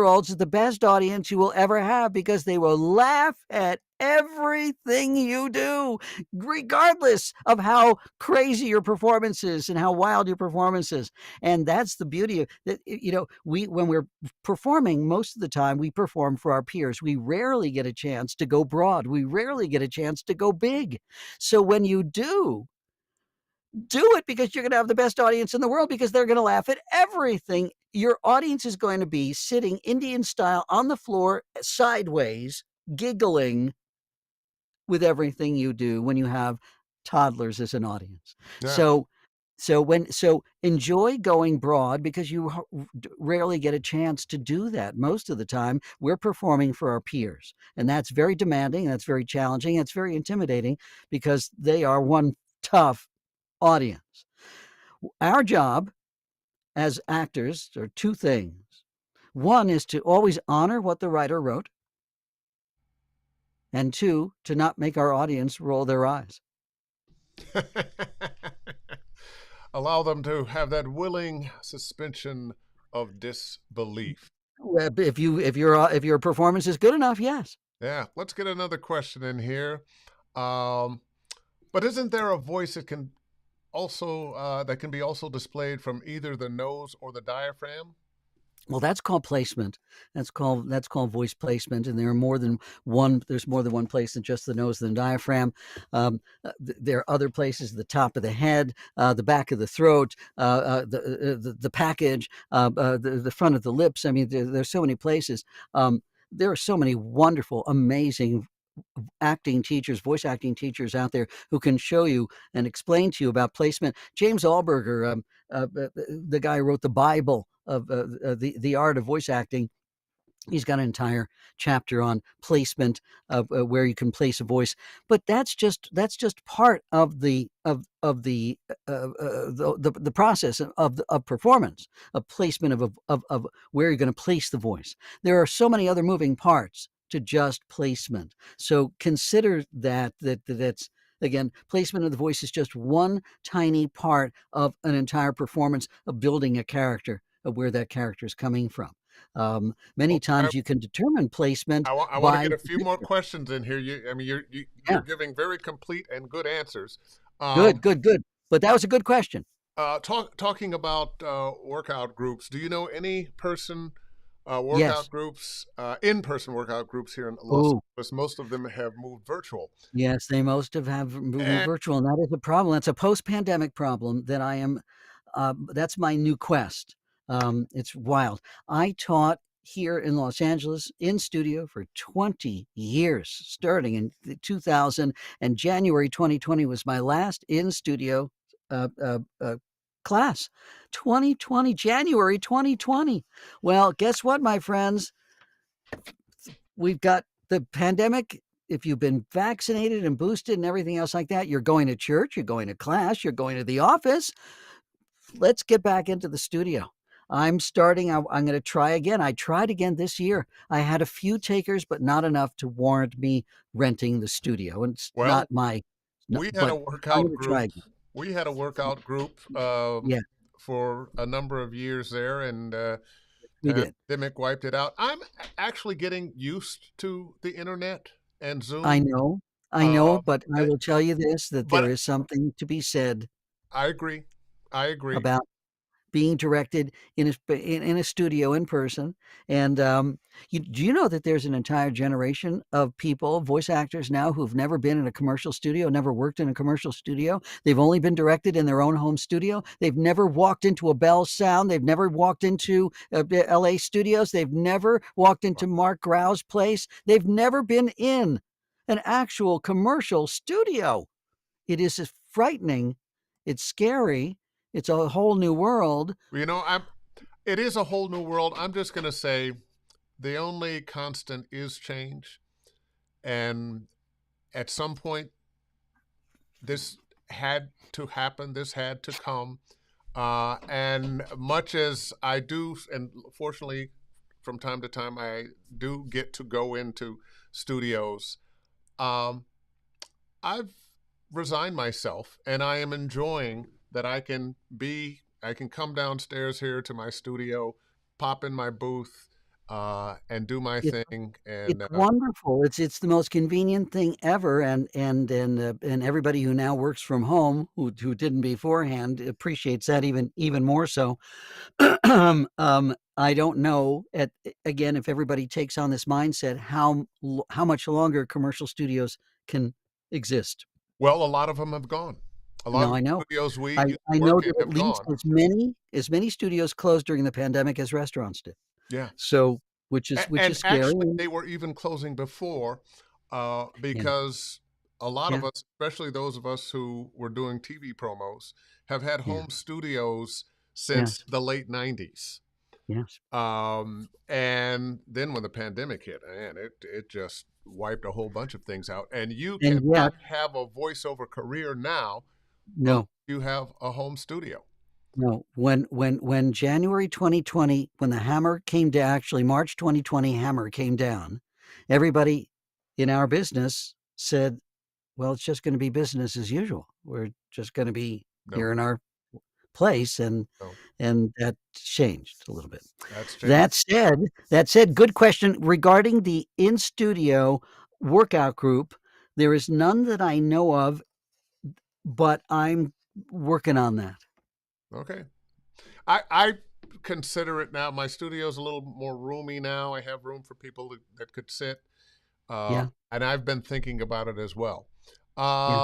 olds is the best audience you will ever have because they will laugh at everything you do, regardless of how crazy your performance is and how wild your performance is. And that's the beauty of that. We when we're performing, most of the time we perform for our peers. We rarely get a chance to go broad. We rarely get a chance to go big. So when you do it because you're going to have the best audience in the world because they're going to laugh at everything. Your audience is going to be sitting Indian style on the floor sideways, giggling with everything you do when you have toddlers as an audience.
Yeah.
So enjoy going broad because you rarely get a chance to do that. Most of the time, we're performing for our peers, and that's very demanding, that's very challenging, it's very intimidating because they are one tough audience. Our job as actors are 2 things. One is to always honor what the writer wrote, and 2, to not make our audience roll their eyes.
Allow them to have that willing suspension of disbelief.
Well, if your performance is good enough, yes.
Yeah, let's get another question in here. Um, but isn't there a voice that can be also displayed from either the nose or the diaphragm?
Well, that's called placement. That's called voice placement, and there are more than one. There's more than one place than just the nose and the diaphragm. There are other places: the top of the head, the back of the throat, the package, the front of the lips. I mean, there's so many places. There are so many wonderful, amazing acting teachers, voice acting teachers out there who can show you and explain to you about placement. James Alberger, the guy who wrote the Bible of the art of voice acting, he's got an entire chapter on placement of where you can place a voice. But that's just part of the process of performance, of placement of where you're going to place the voice. There are so many other moving parts to just placement. So consider that's again, placement of the voice is just one tiny part of an entire performance of building a character, of where that character is coming from. Many
Well,
times you can determine placement
I want to
by
get a few more questions in here. You're
yeah,
giving very complete and good answers.
good, good, good. But that was a good question.
Talking about workout groups, do you know any
Yes.
workout groups, in-person workout groups here in Los
Oh,
Angeles? Most of them have moved virtual.
yes. They most have moved
And
virtual, and that is a problem. That's a post-pandemic problem that I am. That's my new quest. It's wild. I taught here in Los Angeles in studio for 20 years, starting in 2000, and January 2020 was my last in studio uh, uh, uh, class. 2020, January 2020. Well, guess what, my friends? We've got the pandemic. If you've been vaccinated and boosted and everything else like that, you're going to church, you're going to class, you're going to the office. Let's get back into the studio. I'm going to try again. I tried again this year. I had a few takers, but not enough to warrant me renting the studio. And it's
well,
not my, no,
we had a
but I'm
workout
going to try
group.
again.
We had a workout group
Yeah,
for a number of years there, and
we did.
pandemic wiped it out. I'm actually getting used to the internet and
I
Zoom.
know,
Um,
but I
eh,
will tell you this, that there
but
is something to be said
I agree. I agree.
about being directed in a studio in person. And do you know that there's an entire generation of people, voice actors now, who've never been in a commercial studio, never worked in a commercial studio? They've only been directed in their own home studio. They've never walked into a Bell Sound. They've never walked into LA studios. They've never walked into Mark Grau's place. They've never been in an actual commercial studio. It is frightening. It's scary. It's a whole new world.
You know, it is a whole new world. I'm just going to say the only constant is change. And at some point, this had to happen, this had to come. And much as I do, and fortunately, from time to time, I do get to go into studios, um, I've resigned myself and I am enjoying that I can come downstairs here to my studio, pop in my booth, and do my
It's
thing. And
it's wonderful. It's the most convenient thing ever, and everybody who now works from home, who didn't beforehand, appreciates that even more so. I don't know, again, if everybody takes on this mindset, how much longer commercial studios can exist.
well, a lot of them have gone. A lot
No,
of
I
the
know.
studios we
I
used to
I know
work in
that at
have
least
gone.
as many studios closed during the pandemic as restaurants did.
Yeah.
So, which
And
is scary.
actually, they were even closing before,
Yeah,
because a lot of
yeah,
us, especially those of us who were doing TV promos, have had
yeah,
home studios since
yes,
the late 90s.
yes.
And then when the pandemic hit, man, it just wiped a whole bunch of things out. And you
And yet
cannot have a voiceover career now unless
no.
you have a home studio.
No, when January 2020, when the hammer came down, actually March 2020 hammer came down, everybody in our business said, "Well, it's just gonna be business as usual. We're just gonna be
No,
here in our place,"
no,
and that changed a little bit.
that's changed.
That said, good question regarding the in-studio workout group. There is none that I know of, but I'm working on that.
Okay. I consider it now. My studio's a little more roomy now. I have room for people that could sit,
Yeah,
and I've been thinking about it as well.
yeah.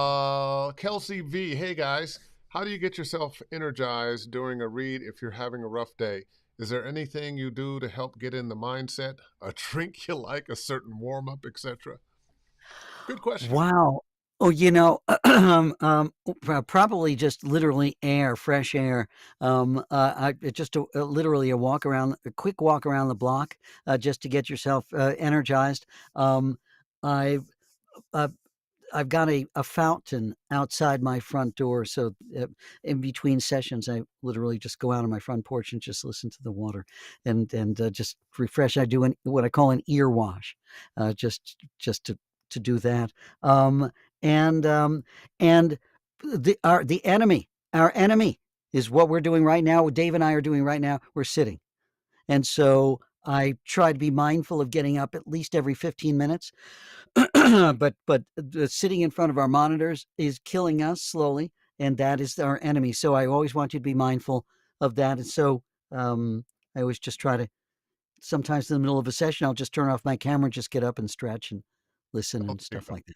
Kelsey V, hey guys, how do you get yourself energized during a read if you're having a rough day? Is there anything you do to help get in the mindset? A drink you like, a certain warm up, etc.? Good question.
Wow. Oh, probably just literally air, fresh air. Just literally a quick walk around the block, just to get yourself energized. Um, I've uh, I've got a fountain outside my front door, so in between sessions, I literally just go out on my front porch and just listen to the water, and just refresh. I do what I call an ear wash, just to do that. Um, and and our enemy is what we're doing right now. What Dave and I are doing right now. We're sitting, and so I try to be mindful of getting up at least every 15 minutes. But sitting in front of our monitors is killing us slowly, and that is our enemy. So I always want you to be mindful of that. And so I always just try to. Sometimes in the middle of a session, I'll just turn off my camera, just get up and stretch and listen
Oh,
and
there you
stuff
go.
like that.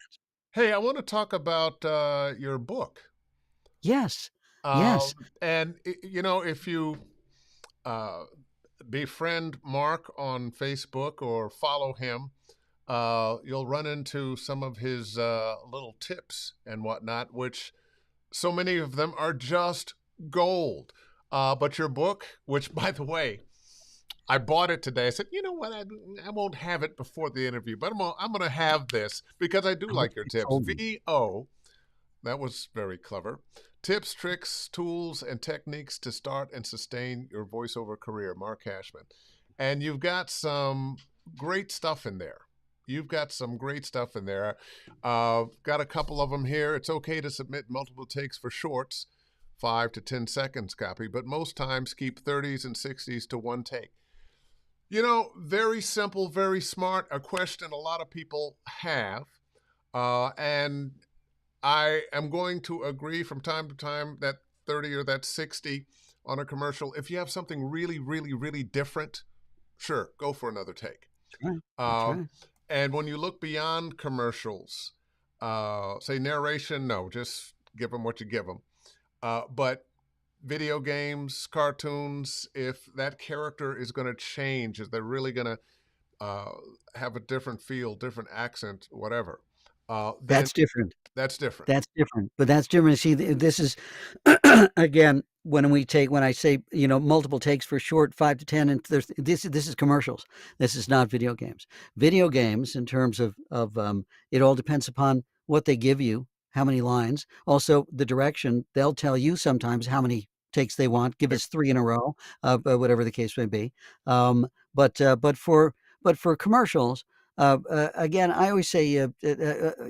Hey, I want to talk about your book.
Yes,
Um,
yes,
if you uh, befriend Mark on Facebook or follow him, you'll run into some of his little tips and whatnot, which so many of them are just gold. But your book, which by the way, I bought it today. I said, you know what? I won't have it before the interview, but I'm gonna have this because I do
I wish
like your
you
tips.
told me.
VO, that was very clever. Tips, tricks, tools, and techniques to start and sustain your voiceover career, Marc Cashman. And you've got some great stuff in there. You've got some great stuff in there. Got a couple of them here. It's okay to submit multiple takes for shorts, 5 to 10 seconds copy, but most times keep 30s and 60s to one take. Very simple, very smart, a question a lot of people have. And I am going to agree from time to time that 30 or that 60 on a commercial. If you have something really, really, really different, sure, go for another take.
That's right. That's
Uh,
right.
and when you look beyond commercials, say narration, no, just give them what you give them. But video games, cartoons, if that character is going to change, if they're really going to uh, have a different feel, different accent, whatever, then
That's different.
that's different.
That's different, but that's different. See, this is again when I say multiple takes for short 5 to 10, and this is commercials. This is not video games. Video games, in terms of it all depends upon what they give you, how many lines, also the direction. They'll tell you sometimes how many takes they want. Give us 3 in a row, whatever the case may be. Um, but for commercials, again, I always say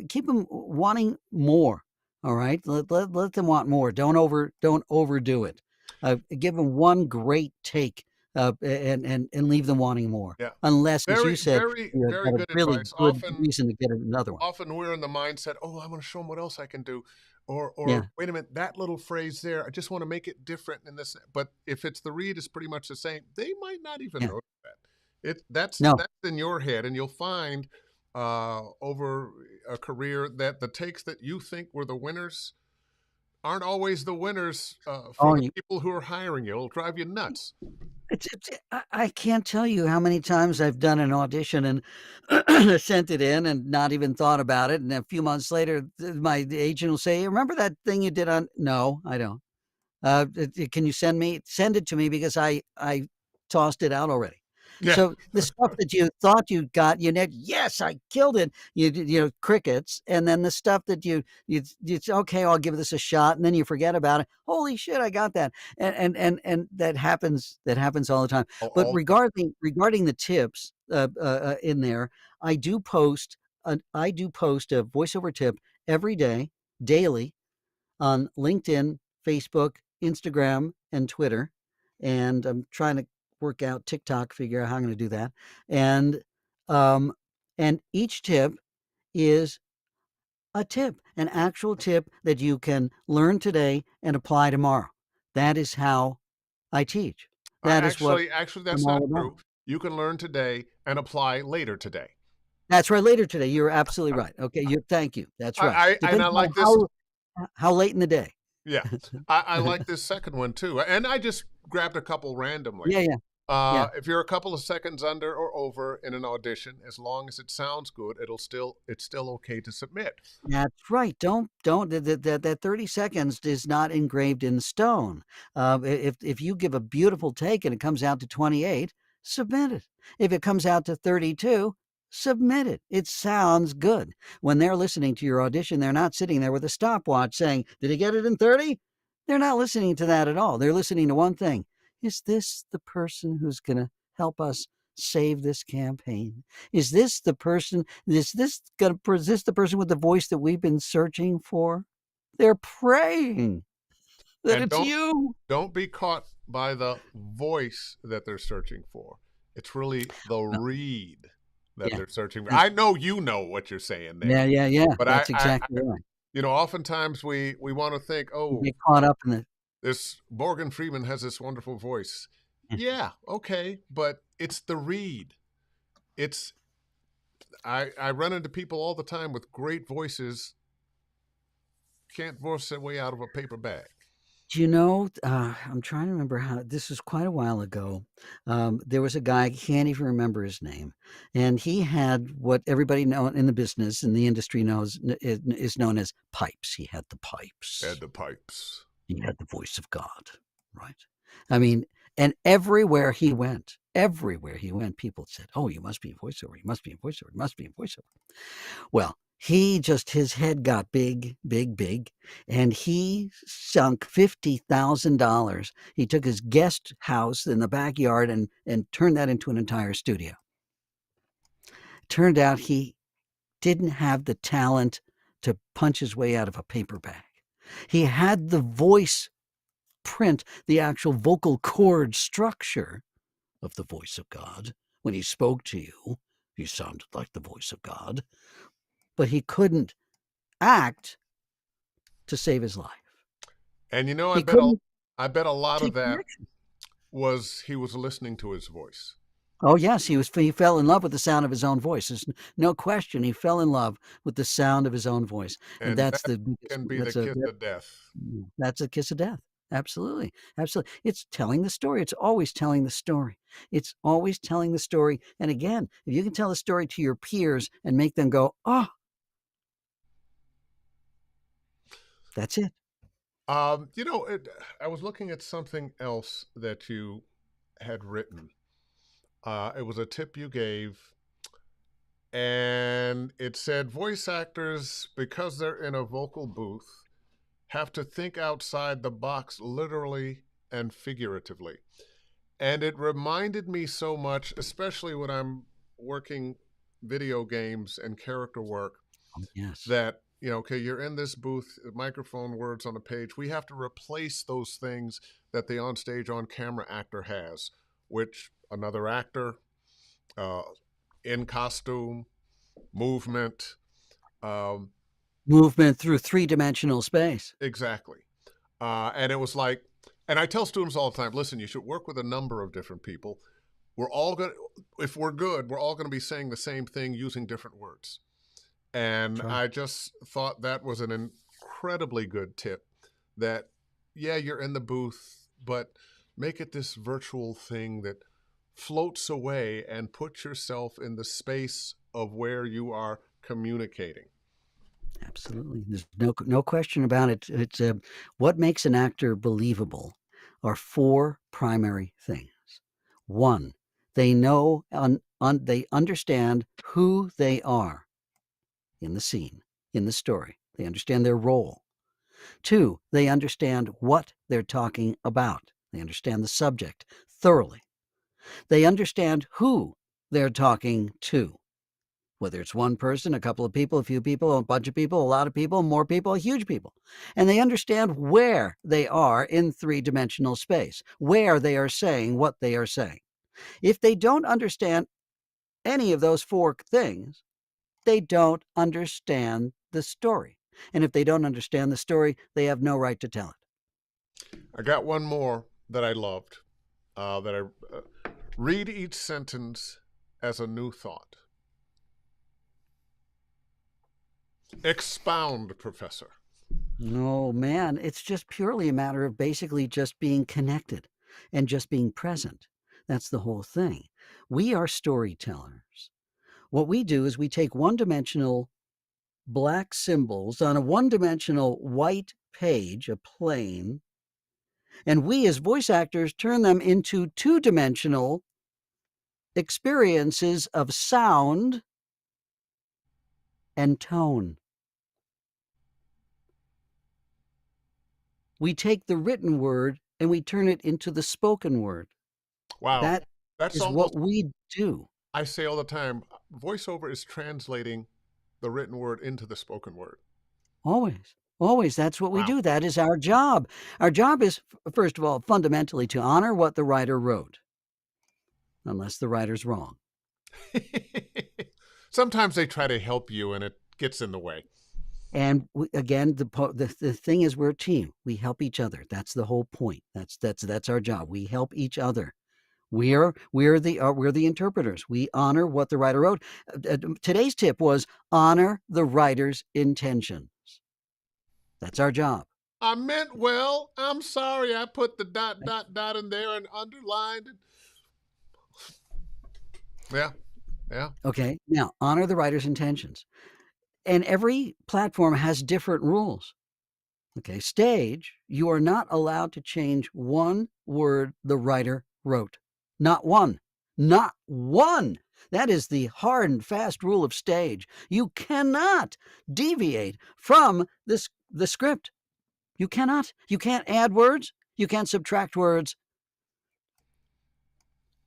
keep them wanting more. All right, let them want more. Don't overdo it. Give them one great take, and leave them wanting more.
Yeah.
Unless, as you
Very,
said,
very,
you
very
got a
good
really
advice.
good
Often,
reason to get another one.
often we're in the mindset, oh, I want to show them what else I can do. Or
Yeah,
wait a minute, that little phrase there, I just want to make it different in this. But if it's the read is pretty much the same, they might not even
yeah.
notice that. That's
No,
that's in your head, and you'll find over a career that the takes that you think were the winners aren't always the winners for
oh,
the people who are hiring you. It'll drive you nuts.
I can't tell you how many times I've done an audition and sent it in and not even thought about it. And a few months later, my agent will say, "Remember that thing you did on?" No, I don't. Can you send it to me, because I tossed it out already.
Yeah.
So the stuff that you thought you got, yes, I killed it. Crickets. And then the stuff that you okay, I'll give this a shot, and then you forget about it. Holy shit, I got that. And that happens. That happens all the time. But
All
regarding the tips in there, I do post a voiceover tip every day, daily, on LinkedIn, Facebook, Instagram, and Twitter. And I'm trying to work out TikTok, figure out how I'm going to do that. And um, and each tip is a tip, an actual tip that you can learn today and apply tomorrow. That is how I teach. That is what
actually,
I'm
that's not
all about.
true. You can learn today and apply later today.
That's right. Later today, you're absolutely right. Okay, thank you. That's right.
And
Depends
I
on
like this.
how late in the day.
Yeah, I like this second one too. And I just grabbed a couple randomly.
Yeah, yeah. Yeah.
If you're a couple of seconds under or over in an audition, as long as it sounds good, it's still okay to submit.
That's right. Don't that 30 seconds is not engraved in stone. If you give a beautiful take and it comes out to 28, submit it. If it comes out to 32, submit it. It sounds good. When they're listening to your audition, they're not sitting there with a stopwatch saying, "Did he get it in 30?" They're not listening to that at all. They're listening to one thing. Is this the person who's going to help us save this campaign? Is this the person? Is this the person with the voice that we've been searching for? They're praying that
And
it's you.
don't be caught by the voice that they're searching for. It's really the
Well,
read that
yeah,
they're searching for.
that's,
I know you know what you're saying there,
yeah.
but
That's exactly right.
oftentimes we want to think,
You
oh,
get caught up in the.
this Morgan Freeman has this wonderful voice.
Yeah.
Yeah, okay, but it's the read. It's I run into people all the time with great voices, can't voice their way out of a paper bag.
Do you know? I'm trying to remember how. This was quite a while ago. There was a guy. I can't even remember his name, and he had what everybody know in the business in the industry knows is known as pipes. He had the
Had
pipes.
the pipes.
He had the voice of God, right? I mean, and everywhere he went, people said, "Oh, you must be in voiceover. You must be in voiceover. You must be in voiceover." Well, his head got big, big, big, and he sunk $50,000. He took his guest house in the backyard and turned that into an entire studio. Turned out he didn't have the talent to punch his way out of a paper bag. He had the voice print, the actual vocal cord structure of the voice of God. When he spoke to you, you sounded like the voice of God, but he couldn't act to save his life.
And
He couldn't
I bet a lot of
take
that
direction.
was he was listening to his voice.
Oh yes, he fell in love with the sound of his own voice. There's no question he fell in love with the sound of his own voice. And
And that can be the kiss of death.
that's a kiss of death. Absolutely. Absolutely. It's telling the story. It's always telling the story. It's always telling the story. And again, if you can tell the story to your peers and make them go, "Oh," that's it.
I was looking at something else that you had written. It was a tip you gave, and it said voice actors, because they're in a vocal booth, have to think outside the box literally and figuratively. And it reminded me so much, especially when I'm working video games and character work,
Oh, yes.
that okay, you're in this booth, microphone, words on a page. We have to replace those things that the on stage, on camera actor has, which another actor, uh, in costume, movement, um,
Movement through three-dimensional space.
exactly. And it was like, and I tell students all the time, listen, you should work with a number of different people. We're all going to, if we're good, we're all going to be saying the same thing using different words. And
That's right.
I just thought that was an incredibly good tip that, yeah, you're in the booth, but make it this virtual thing that floats away and put yourself in the space of where you are communicating.
Absolutely. There's no question about it. It's what makes an actor believable are four primary things. One, they know they understand who they are in the scene, in the story. They understand their role. Two, they understand what they're talking about. They understand the subject thoroughly. They understand who they're talking to. Whether it's one person, a couple of people, a few people, a bunch of people, a lot of people, more people, huge people. And they understand where they are in three-dimensional space, where they are saying what they are saying. If they don't understand any of those four things, they don't understand the story. And if they don't understand the story, they have no right to tell it.
I got one more that I loved. That I read each sentence as a new thought. Expound, Professor.
Oh man, it's just purely a matter of basically just being connected and just being present. That's the whole thing. We are storytellers. What we do is we take one-dimensional black symbols on a one-dimensional white page, a plane, and we as voice actors turn them into two-dimensional experiences of sound and tone. We take the written word and we turn it into the spoken word.
Wow.
That
That's
is
almost,
what we do.
I say all the time, voiceover is translating the written word into the spoken word.
Always. Always. That's what we
Wow.
do. That is our job. Our job is, first of all, fundamentally to honor what the writer wrote, unless the writer's wrong.
Sometimes they try to help you and it gets in the way.
And again, the thing is, we're a team. We help each other. That's the whole point. That's our job. We help each other. We're the interpreters. We honor what the writer wrote. Today's tip was honor the writer's intentions. That's our job.
I meant well. I'm sorry. I put the ... in there and underlined it. Yeah. Yeah.
Okay. Now, honor the writer's intentions. And every platform has different rules. Okay. Stage, you are not allowed to change one word the writer wrote. Not one. Not one. That is the hard and fast rule of stage. You cannot deviate from the script. You cannot. You can't add words. You can't subtract words.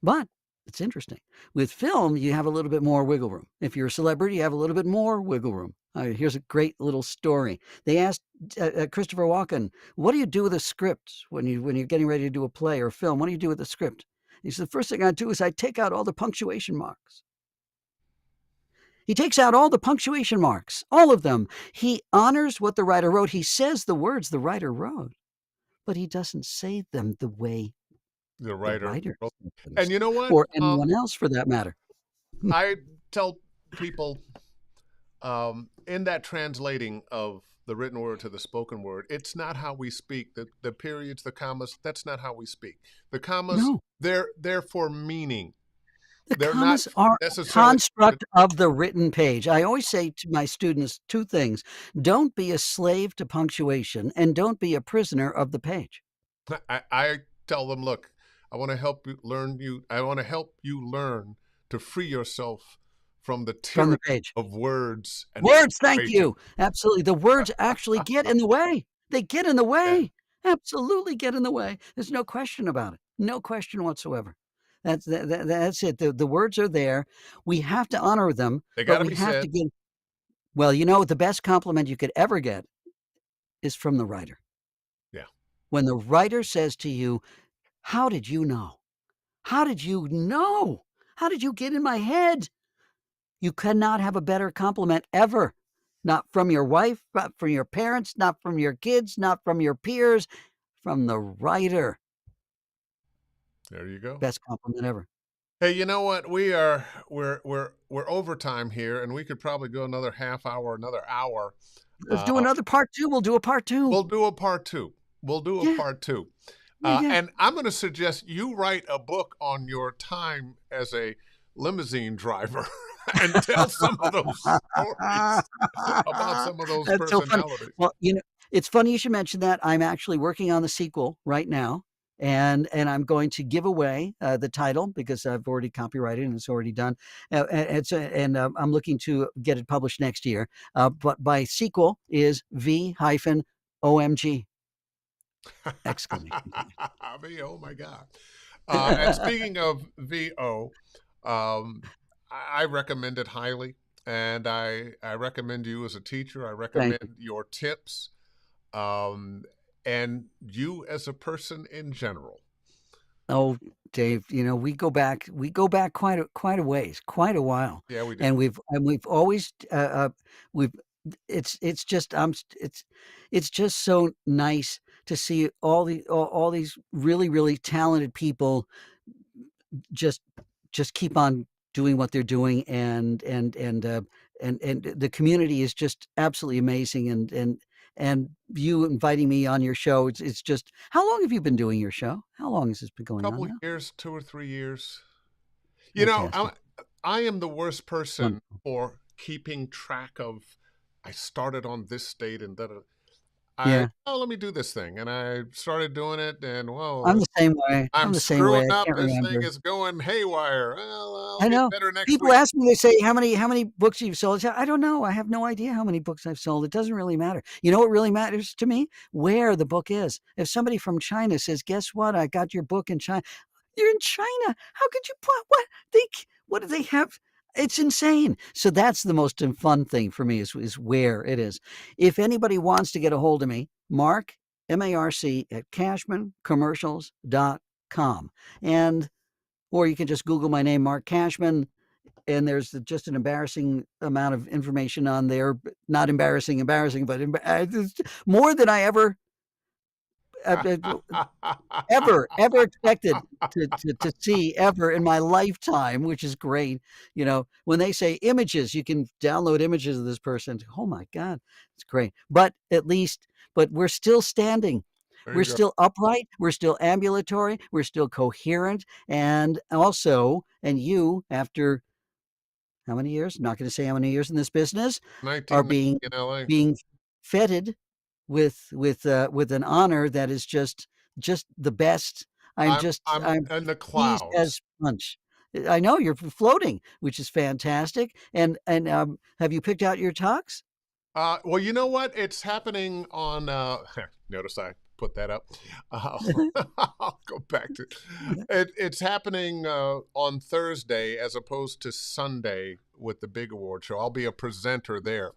But it's interesting. With film, you have a little bit more wiggle room. If you're a celebrity, you have a little bit more wiggle room. Here's a great little story. They asked Christopher Walken, "What do you do with a script when you're getting ready to do a play or a film? What do you do with the script?" He said, "The first thing I do is I take out all the punctuation marks." He takes out all the punctuation marks, all of them. He honors what the writer wrote. He says the words the writer wrote, but he doesn't say them the way
The
the
writer
writer
wrote.
said them,
And you know what?
or anyone else for that matter.
I tell people in that translating of the written word to the spoken word, it's not how we speak. The periods, the commas, that's not how we speak. The commas,
No,
they're for meaning.
the
They're not
commas are a
necessarily.
construct of the written page. I always say to my students two things: don't be a slave to punctuation, and don't be a prisoner of the page.
I tell them, look, I want to help you learn. I want to help you learn to free yourself from the
From the
tyranny
page.
of words and
Words, thank
punctuation.
you. Absolutely. The words actually get in the way. They get in the
Yeah,
way. Absolutely get in the way. There's no question about it. No question whatsoever. That's it. The words are there. We have to honor them,
they
but
got to
we
be
have to
said.
give, well, the best compliment you could ever get is from the writer.
Yeah.
When the writer says to you, "How did you know? How did you know? How did you get in my head?" You cannot have a better compliment ever. Not from your wife, not from your parents, not from your kids, not from your peers, from the writer.
There you go.
Best compliment ever.
Hey, you know what? We're overtime here, and we could probably go another half hour, another hour.
Let's do
Uh,
another part two. We'll do a part two.
we'll do a part two. We'll do a
Yeah,
part two.
yeah, yeah.
And I'm going to suggest you write a book on your time as a limousine driver and tell some of those stories about some of those
That's so funny.
personalities.
Well, it's funny you should mention that. I'm actually working on the sequel right now, and I'm going to give away the title because I've already copyrighted and it's already done. I'm looking to get it published next year. But my sequel is V-OMG! Exclamation point.
VO, my God. And speaking of VO, um, I recommend it highly. And I recommend you as a teacher. I
Thank
recommend
you.
your tips, um, and you as a person in general.
Oh, Dave, we go back quite a ways, quite a while,
Yeah, we do.
and we've always we've it's just it's just so nice to see all these really talented people just keep on doing what they're doing, and the community is just absolutely amazing, and and you inviting me on your show. It's just, how long have you been doing your show? How long has this been going on
Couple of
now?
years, 2 or 3 years. You know,
Fantastic.
I am the worst person
Wonderful.
for keeping track of, I started on this date and da, da,
Yeah.
let me do this thing. And I started doing it, and
I'm
whoa,
the same way. I'm
I'm
the same way.
screwing
I
up.
can't
This thing
remember.
is going haywire. Well, I'll
I
get
know.
better next
People
week.
ask me, they say, how many books you've sold? I say, I don't know. I have no idea how many books I've sold. It doesn't really matter. You know what really matters to me? Where the book is. If somebody from China says, guess what? I got your book in China. You're in China. How could you put what? What do they have? It's insane. So that's the most fun thing for me is where it is. If anybody wants to get a hold of me, Marc, MARC at CashmanCommercials.com. And or you can just Google my name, Marc Cashman, and there's just an embarrassing amount of information on there. Not embarrassing, but more than I uh, uh, ever expected to see ever in my lifetime, which is great. You know, when they say images, you can download images of this person. Oh my God, it's great. But we're still standing.
There
We're
you go.
still upright. We're still ambulatory. We're still coherent. And also, and you, after how many years? I'm not going to say how many years in this business, are
1990
being
in LA.
being feted with an honor that is just the best.
I'm
I'm
in the
pleased
clouds.
as punch. I know you're floating, which is fantastic. And have you picked out your talks?
Well, you know what? It's happening on. Notice I put that up. Uh, I'll go back to it. It's happening on Thursday as opposed to Sunday with the big award show. I'll be a presenter there.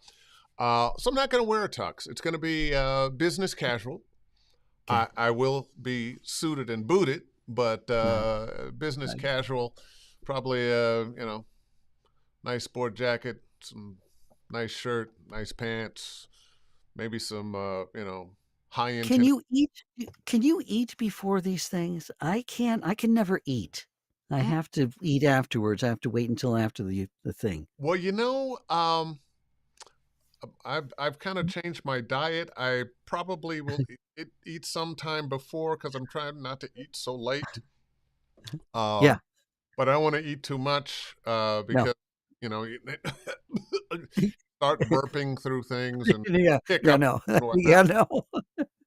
So I'm not going to wear a tux. It's going to be business casual.
Okay,
I will be suited and booted, but
nice,
business
nice.
casual. Probably nice sport jacket, some nice shirt, nice pants, maybe some high end
Can
tennis.
you eat? Can you eat before these things? I can't. I can never eat. I
Mm,
have to eat afterwards. I have to wait until after the thing.
Well, I've kind of changed my diet. I probably will eat sometime before because I'm trying not to eat so late.
Yeah.
But I don't want to eat too much
No.
because you start burping through things and
Yeah. Yeah.
hiccup
No.
and whatnot.
Yeah. No.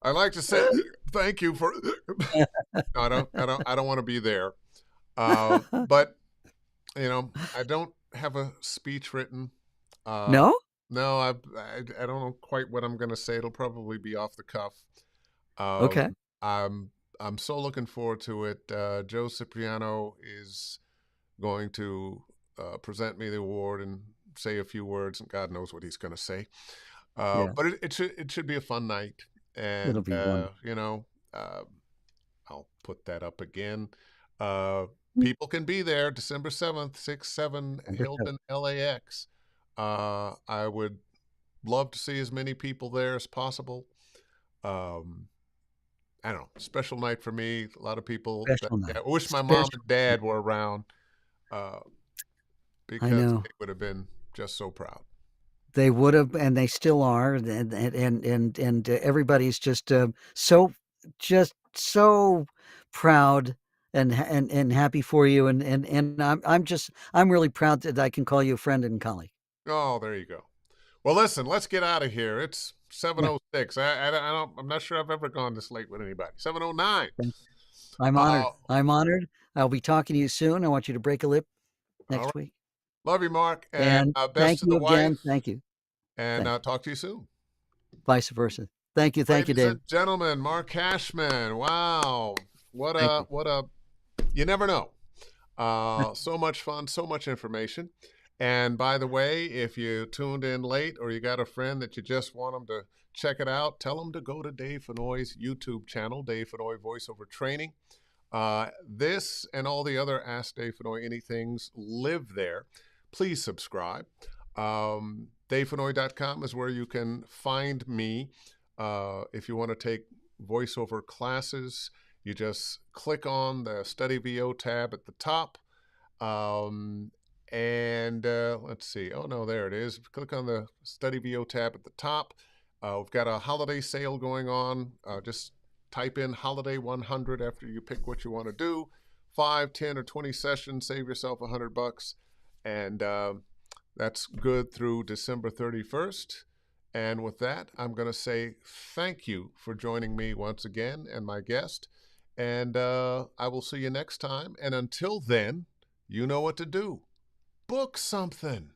I like to say thank you for. No, I don't want to be there. But I don't have a speech written. Uh,
No.
no, I don't know quite what I'm going to say. It'll probably be off the cuff. Um,
Okay.
I'm I'm so looking forward to it. Joe Cipriano is going to present me the award and say a few words, and God knows what he's going to say.
Yeah.
But it should be a fun night,
It'll
and
be wonderful.
uh, I'll put that up again. Uh, People can be there December 7th, 6, 7,
Number seven.
Hilton LAX. I would love to see as many people there as possible. Um, I don't know, special night for me. A lot of people that
Special
yeah,
night.
I wish my mom
Special
and
night.
dad were around uh,
I
because
know.
they would have been just so proud.
They would have, and they still are, and everybody's just so proud and happy for you, and I'm really proud that I can call you a friend and colleague.
Oh, there you go. Well, listen, let's get out of here. It's
Yeah,
7:06. I'm not sure I've ever gone this late with anybody. 7:09.
thank you. I'm honored.
Uh,
I'm honored. I'll be talking to you soon. I want you to break a lip
all right.
next week,
Love you, Mark, and
and
best
thank
to the
you
wife,
again. Thank you.
and
Thank you.
talk to you soon.
Vice versa. Thank you,
Ladies
Dave.
and gentlemen, Marc Cashman. Wow. What
Thank
a
you.
what a you never know. So much fun, so much information. And by the way, if you tuned in late or you got a friend that you just want them to check it out, tell them to go to Dave Fennoy's YouTube channel, Dave Fennoy Voiceover Training. This and all the other Ask Dave Fennoy Anythings live there. Please subscribe. DaveFennoy.com is where you can find me. If you want to take voiceover classes, you just click on the Study VO tab at the top. Um, and let's see. Oh, no, there it is. Click on the Study VO tab at the top. We've got a holiday sale going on. Just type in holiday 100 after you pick what you want to do. 5, 10, or 20 sessions, save yourself $100. And that's good through December 31st. And with that, I'm going to say thank you for joining me once again and my guest. And I will see you next time. And until then, you know what to do. Book something.